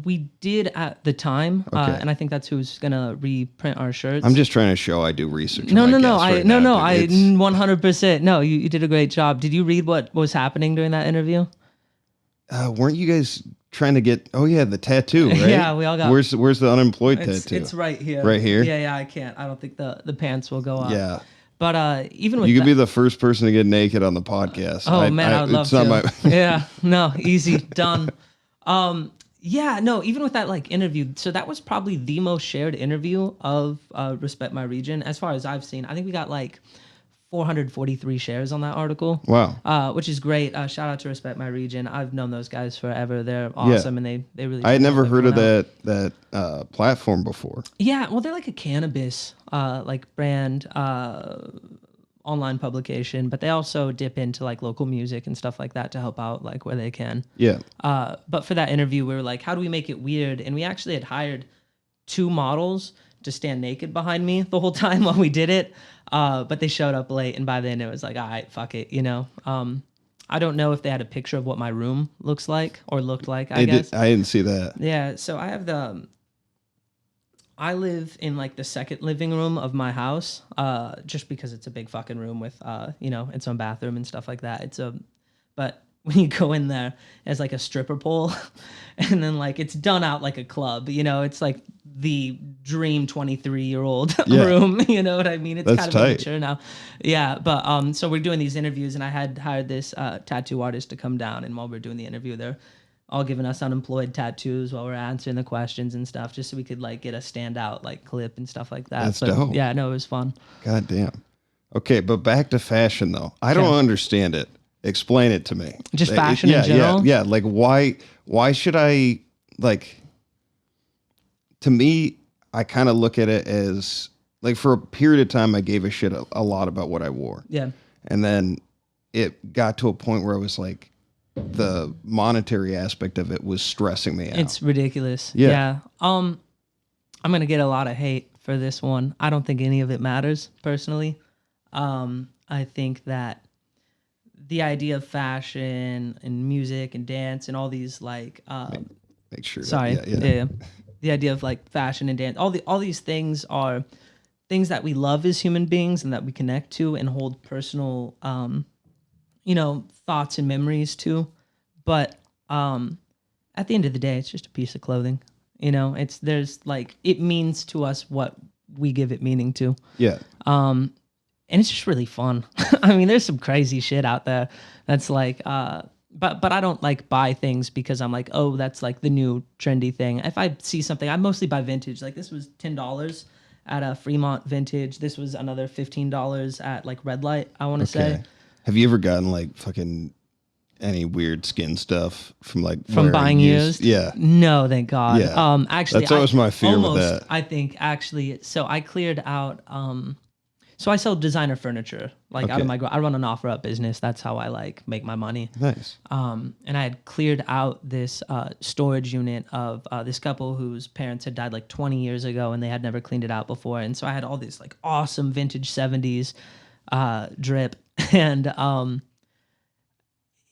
S2: We did at the time, and I think that's who's gonna reprint our shirts.
S1: I'm just trying to show I do research.
S2: No, 100%. No, you did a great job. Did you read what was happening during that interview?
S1: Weren't you guys trying to get? Oh yeah, the tattoo, right?
S2: Yeah, we all got.
S1: Where's the unemployed tattoo?
S2: It's right here.
S1: Right here.
S2: Yeah, I can't. I don't think the pants will go up.
S1: Yeah.
S2: But even with
S1: you could be the first person to get naked on the podcast.
S2: Oh man, I would love to. Yeah, no, easy, done. Yeah, no, even with that like interview, so that was probably the most shared interview of Respect My Region as far as I've seen. I think we got like 443 shares on that article.
S1: Wow.
S2: Which is great. Shout out to Respect My Region. I've known those guys forever. They're awesome, and they really.
S1: I had never heard of that platform before.
S2: Yeah, well, they're like a cannabis like brand online publication, but they also dip into like local music and stuff like that to help out like where they can.
S1: Yeah.
S2: But for that interview, we were like, how do we make it weird? And we actually had hired 2 models to stand naked behind me the whole time while we did it. But they showed up late, and by then it was like, all right, fuck it, I don't know if they had a picture of what my room looks like or looked like, I guess.
S1: I didn't see that.
S2: Yeah, so I have I live in like the second living room of my house, just because it's a big fucking room with, its own bathroom and stuff like that. But when you go in there, there's like a stripper pole, and then like it's done out like a club. It's like the dream 23-year-old room. You know what I mean? It's
S1: That's
S2: kind of
S1: tight.
S2: mature now. Yeah, but so we're doing these interviews, and I had hired this tattoo artist to come down, and while we're doing the interview, they're all giving us unemployed tattoos while we're answering the questions and stuff, just so we could like get a standout like clip and stuff like that.
S1: That's dope.
S2: Yeah, no, it was fun.
S1: God damn. Okay, but back to fashion though. I don't understand it. Explain it to me.
S2: Just fashion in general?
S1: Yeah. Like why should I like? To me, I kind of look at it as like for a period of time I gave a shit a lot about what I wore.
S2: Yeah.
S1: And then it got to a point where I was like, the monetary aspect of it was stressing me out.
S2: It's ridiculous.
S1: Yeah.
S2: I'm gonna get a lot of hate for this one. I don't think any of it matters personally. I think that the idea of fashion and music and dance and all these like
S1: make sure.
S2: Sorry. Yeah. The idea of like fashion and dance, all these things are things that we love as human beings and that we connect to and hold personal, thoughts and memories to. But at the end of the day, it's just a piece of clothing. It means to us what we give it meaning to.
S1: Yeah.
S2: And it's just really fun. I mean, there's some crazy shit out there that's like, but I don't like buy things because I'm like, oh, that's like the new trendy thing. If I see something, I mostly buy vintage. Like this was $10 at a Fremont Vintage. This was another $15 at like Red Light, I want to say.
S1: Have you ever gotten like fucking any weird skin stuff from
S2: buying used?
S1: Yeah.
S2: No, thank God.
S1: Yeah.
S2: Actually,
S1: that's always my fear with that.
S2: I think actually, so I cleared out. So I sell designer furniture, like out of my. I run an offer-up business. That's how I like make my money.
S1: Nice.
S2: And I had cleared out this storage unit of this couple whose parents had died like 20 years ago, and they had never cleaned it out before. And so I had all this like awesome vintage 70s drip, and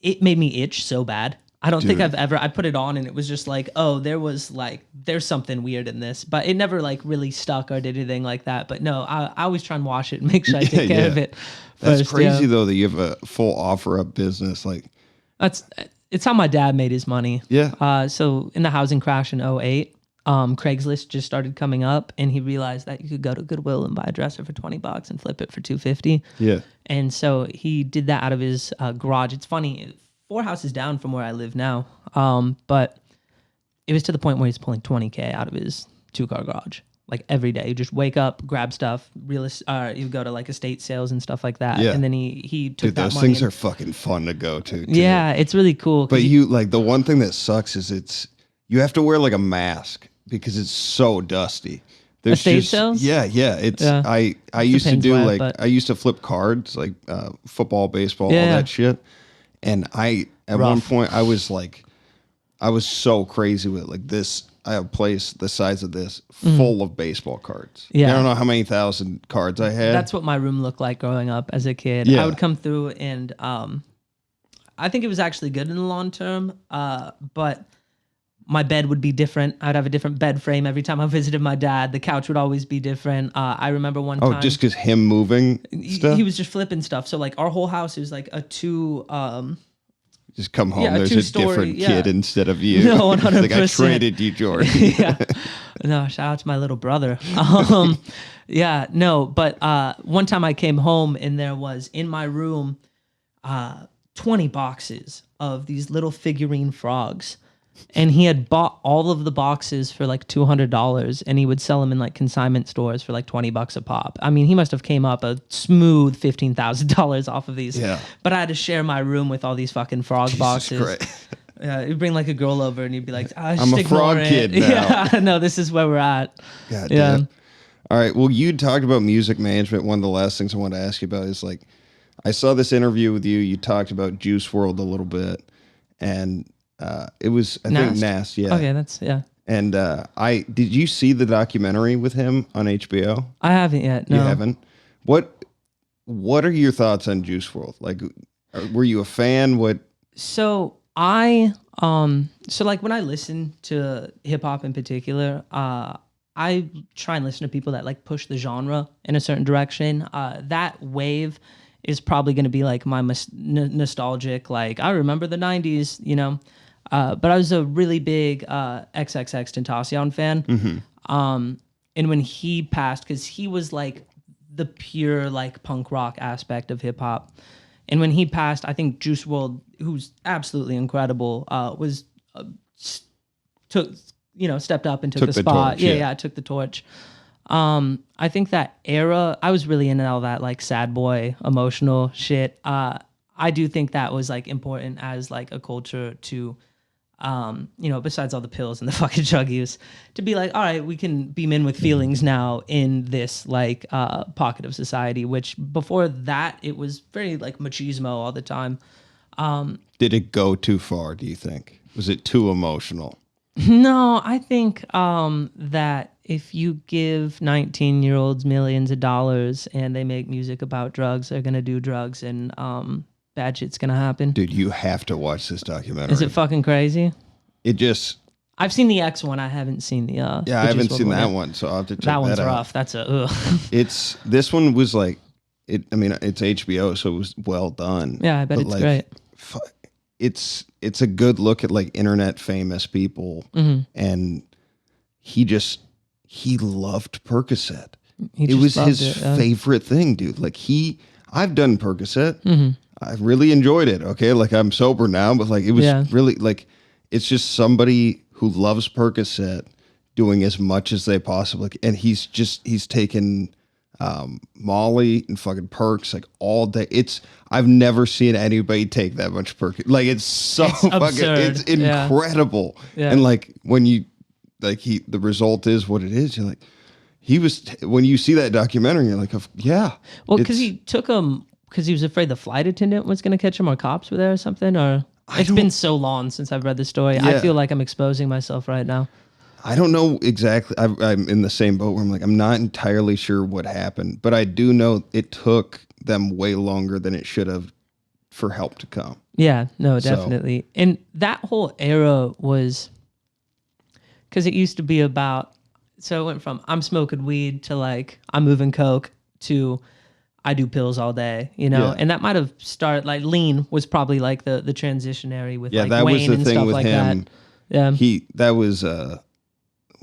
S2: it made me itch so bad. I don't think I put it on and it was just like, oh, there's something weird in this, but it never like really stuck or did anything like that. But no, I always try and wash it and make sure I take care of it.
S1: That's crazy though, that you have a full offer up business. Like
S2: it's how my dad made his money.
S1: Yeah.
S2: So in the housing crash in '08, Craigslist just started coming up and he realized that you could go to Goodwill and buy a dresser for $20 and flip it for $250.
S1: Yeah.
S2: And so he did that out of his garage. It's funny, 4 houses down from where I live now. But it was to the point where he's pulling $20K out of his 2-car garage. Like every day, you just wake up, grab stuff, you go to like estate sales and stuff like that.
S1: Yeah.
S2: And then he took that
S1: those
S2: money.
S1: things are fucking fun to go to. Too.
S2: Yeah, it's really cool.
S1: But you like the one thing that sucks is you have to wear like a mask because it's so dusty. There's
S2: estate sales?
S1: Yeah. I used to do I used to flip cards like football, baseball, all that shit. And at one point I was so crazy with it. Like this, I have a place the size of this full of baseball cards.
S2: Yeah.
S1: I don't know how many thousand cards I had.
S2: That's what my room looked like growing up as a kid.
S1: Yeah.
S2: I would come through and I think it was actually good in the long term. But my bed would be different. I'd have a different bed frame every time I visited my dad. The couch would always be different. I remember one time.
S1: Oh, just because him moving stuff?
S2: He was just flipping stuff. So like our whole house is like a 2...
S1: just come home. There's a different kid instead of you.
S2: No, 100%.
S1: Like I traded you, Jordan.
S2: Yeah. No, shout out to my little brother. Yeah, no, but one time I came home and there was in my room 20 boxes of these little figurine frogs. And he had bought all of the boxes for like $200 and he would sell them in like consignment stores for like $20 a pop. I mean, he must have came up a smooth $15,000 off of these.
S1: Yeah.
S2: But I had to share my room with all these fucking frog boxes.
S1: Christ.
S2: Yeah, you'd bring like a girl over and you'd be like,
S1: I'm a frog kid now.
S2: Yeah, no, this is where we're at.
S1: God
S2: yeah.
S1: Damn. All right. Well, you talked about music management. One of the last things I wanted to ask you about is like, I saw this interview with you. You talked about Juice WRLD a little bit, and it was I think Nas. Yeah.
S2: Okay, that's yeah.
S1: And did you see the documentary with him on HBO?
S2: I haven't yet. No,
S1: you haven't. What are your thoughts on Juice WRLD? Like, were you a fan? What?
S2: So like when I listen to hip hop in particular, I try and listen to people that like push the genre in a certain direction. That wave is probably going to be like my nostalgic, like I remember the 90s, you know. But I was a really big XXXTentacion fan.
S1: Mm-hmm.
S2: And when he passed, because he was like the pure like punk rock aspect of hip hop. And when he passed, I think Juice WRLD, who's absolutely incredible, stepped up and took the spot.
S1: Torch,
S2: yeah, took the torch. I think that era, I was really into all that like sad boy emotional shit. I do think that was like important as like a culture to, besides all the pills and the fucking drug use, to be like, all right, we can be men with feelings now in this like pocket of society, which before that it was very like machismo all the time.
S1: Did it go too far, do you think? Was it too emotional?
S2: No, I think that if you give 19-year-olds millions of dollars and they make music about drugs, they're going to do drugs and bad shit's going to happen.
S1: Dude, you have to watch this documentary.
S2: Is it fucking crazy?
S1: It just...
S2: I've seen the X one. I haven't seen the
S1: Yeah,
S2: the
S1: I haven't
S2: Juice
S1: seen
S2: WRLD
S1: that
S2: one.
S1: one, so I'll have to check
S2: That one's
S1: out.
S2: rough. That's a
S1: This one was like it. I mean, it's HBO, so it was well done.
S2: Yeah, I bet
S1: But,
S2: it's
S1: like,
S2: great.
S1: It's a good look at like internet famous people, and he loved Percocet. It was his favorite thing, dude. Like I've done Percocet. I really enjoyed it. Okay, like I'm sober now, but like it was really like it's just somebody who loves Percocet doing as much as they possibly can. And he's taken Molly and fucking perks like all day. I've never seen anybody take that much perk. Like it's fucking
S2: absurd.
S1: it's incredible.
S2: Yeah.
S1: And like when you like the result is what it is, you're like when you see that documentary, you're like, yeah.
S2: Well, because he took him because he was afraid the flight attendant was going to catch him or cops were there or something. Or it's been so long since I've read the story.
S1: Yeah.
S2: I feel like I'm exposing myself right now.
S1: I don't know exactly. I'm in the same boat where I'm like, I'm not entirely sure what happened, but I do know it took them way longer than it should have for help to come.
S2: Yeah, no, definitely. And that whole era was because it used to be about, so it went from I'm smoking weed to like I'm moving coke to I do pills all day, you know?
S1: Yeah.
S2: And that might have started, like lean was probably like the transitionary with like
S1: that was
S2: Wayne
S1: the
S2: and
S1: thing
S2: stuff
S1: with
S2: like
S1: him.
S2: that. Yeah.
S1: That was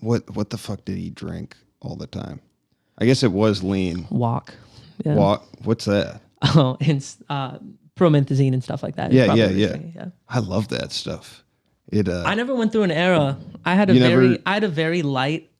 S1: what the fuck did he drink all the time? I guess it was lean.
S2: Walk. Yeah.
S1: Walk. What's that?
S2: Oh, and promethazine and stuff like that.
S1: Yeah.
S2: Yeah.
S1: I love that stuff.
S2: I never went through an era. I had a very light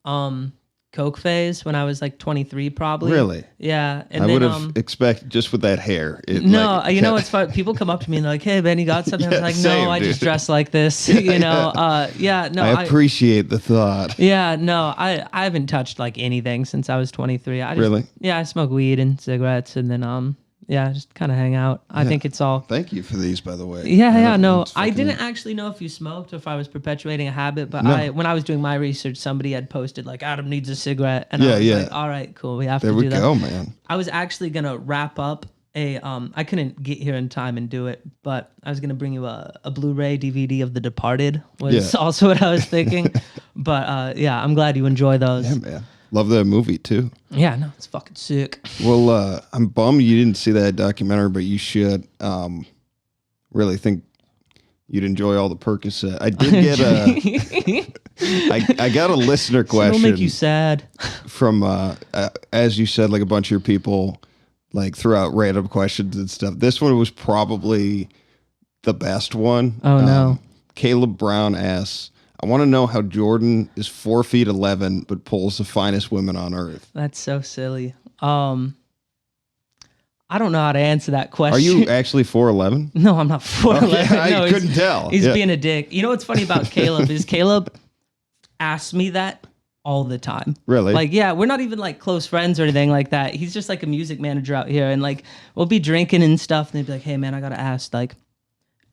S2: coke phase when I was like 23 probably.
S1: Really?
S2: Yeah. And
S1: I
S2: then
S1: would have expected just with that hair.
S2: No, you know what's fun? People come up to me and they're like, "Hey, Ben, you got something?" I'm like,
S1: same,
S2: "No, I
S1: dude.
S2: just dress like this." You know? No.
S1: I appreciate the thought.
S2: Yeah, no, I haven't touched like anything since I was 23.
S1: Really?
S2: Yeah, I smoke weed and cigarettes, and then just kind of hang out. I think it's all.
S1: Thank you for these, by the way.
S2: Yeah, no, I didn't actually know if you smoked or if I was perpetuating a habit, but
S1: No.
S2: when I was doing my research, somebody had posted like Adam needs a cigarette, and
S1: Yeah,
S2: I was like, all right, cool, we have
S1: There
S2: to
S1: we
S2: do that.
S1: go, man.
S2: I was actually gonna wrap up I couldn't get here in time and do it, but I was gonna bring you a Blu-ray DVD of The Departed was also what I was thinking. But I'm glad you enjoy those.
S1: Yeah, man. Love that movie too.
S2: Yeah, no, it's fucking sick.
S1: Well, I'm bummed you didn't see that documentary, but you should. Really think you'd enjoy all the Percocet. I did get I got a listener question.
S2: It'll make you sad.
S1: From as you said, like a bunch of your people like threw out random questions and stuff. This one was probably the best one.
S2: Oh no.
S1: Caleb Brown asks, I want to know how Jordan is 4'11" but pulls the finest women on earth.
S2: That's so silly. I don't know how to answer that question.
S1: Are you actually 4'11"?
S2: No, I'm not 4'11".
S1: Okay, I
S2: No,
S1: couldn't tell.
S2: He's being a dick. You know what's funny about Caleb is Caleb asks me that all the time.
S1: Really?
S2: Like, yeah, we're not even like close friends or anything like that. He's just like a music manager out here, and like we'll be drinking and stuff, and they'd be like, "Hey, man, I gotta ask, like,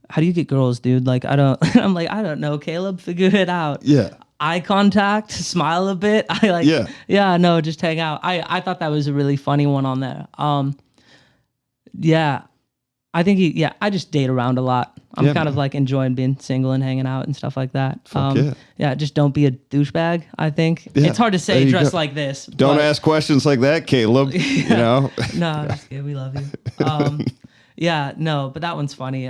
S2: how do you get girls, dude? Like, I don't." I'm like, "I don't know, Caleb. Figure it out."
S1: Yeah.
S2: Eye contact, smile a bit. I like, yeah, no, just hang out. I thought that was a really funny one on there. Yeah, I think I just date around a lot. I'm kind of like enjoying being single and hanging out and stuff like that. Yeah, just don't be a douchebag, I think. It's hard to say dressed like this.
S1: Don't ask questions like that, Caleb. You know?
S2: No, just kidding. We love you. Yeah, no, but that one's funny.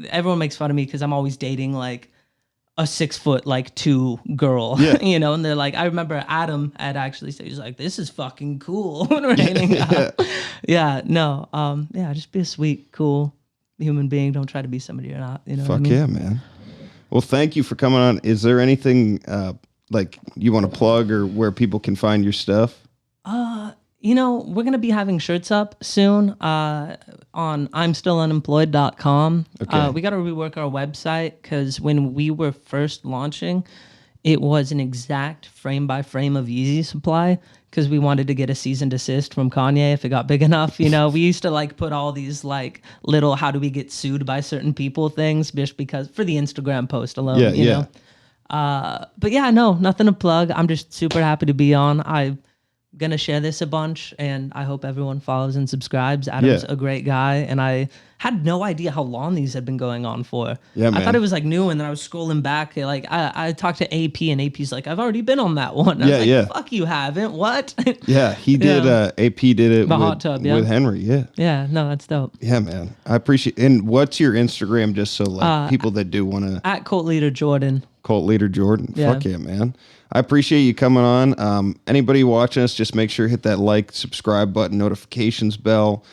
S2: Everyone makes fun of me because I'm always dating like a 6'2" girl, you know, and they're like, I remember Adam had actually said, he's like, this is fucking cool when we're hanging out. Just be a sweet, cool human being. Don't try to be somebody you're not, you know what I mean?
S1: Yeah, man. Well, thank you for coming on. Is there anything like you want to plug or where people can find your stuff?
S2: You know, we're going to be having shirts up soon on imstillunemployed.com.
S1: Okay.
S2: We got to rework our website because when we were first launching, it was an exact frame by frame of Yeezy supply because we wanted to get a cease and desist from Kanye if it got big enough. You know, we used to like put all these like little how do we get sued by certain people things just because for the Instagram post alone, you know. But yeah, no, nothing to plug. I'm just super happy to be on. gonna share this a bunch, and I hope everyone follows and subscribes. Adam's a great guy, and I had no idea how long these had been going on for.
S1: Yeah,
S2: I
S1: man.
S2: thought it was like new, and then I was scrolling back. Like I talked to AP, and AP's like, I've already been on that one. And I was like, fuck, you haven't? What?
S1: Yeah, he did. AP did it
S2: The
S1: with,
S2: hot tub,
S1: with Henry. Yeah.
S2: Yeah, no, that's dope.
S1: Yeah, man. I appreciate. And what's your Instagram, just so like people that do want to
S2: At Cult Leader Jordan.
S1: Cult Leader Jordan.
S2: Yeah.
S1: Fuck yeah, man. I appreciate you coming on. Anybody watching us, just make sure to hit that like, subscribe button, notifications bell.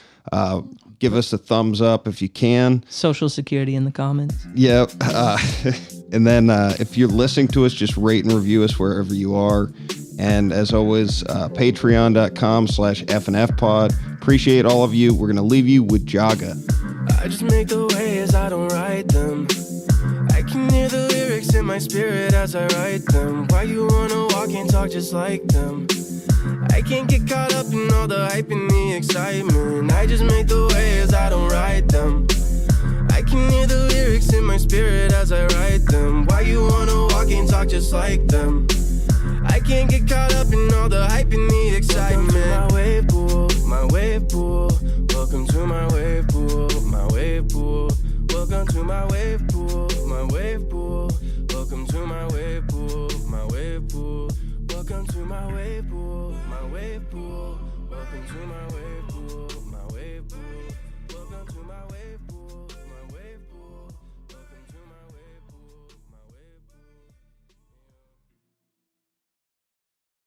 S1: Give us a thumbs up if you can.
S2: Social security in the comments.
S1: Yeah. And then if you're listening to us, just rate and review us wherever you are. And as always, patreon.com/FNFpod. Appreciate all of you. We're going to leave you with Jaga.
S3: I just make the waves, I don't write them. I can hear the lyrics in my spirit as I write them. Why you wanna walk and talk just like them? I can't get caught up in all the hype and the excitement. I just make the waves, I don't write them. I can hear the lyrics in my spirit as I write them. Why you wanna walk and talk just like them? I can't get caught up in all the hype and the excitement. Welcome to my wave pool, my wave pool. Welcome to my wave pool, my wave pool. Welcome to my wave pool, my wave pool. Welcome to my wave pool, my wave pool. Welcome to my wave pool, my wave pool. Welcome to my wave pool, my wave pool. Welcome to my wave pool.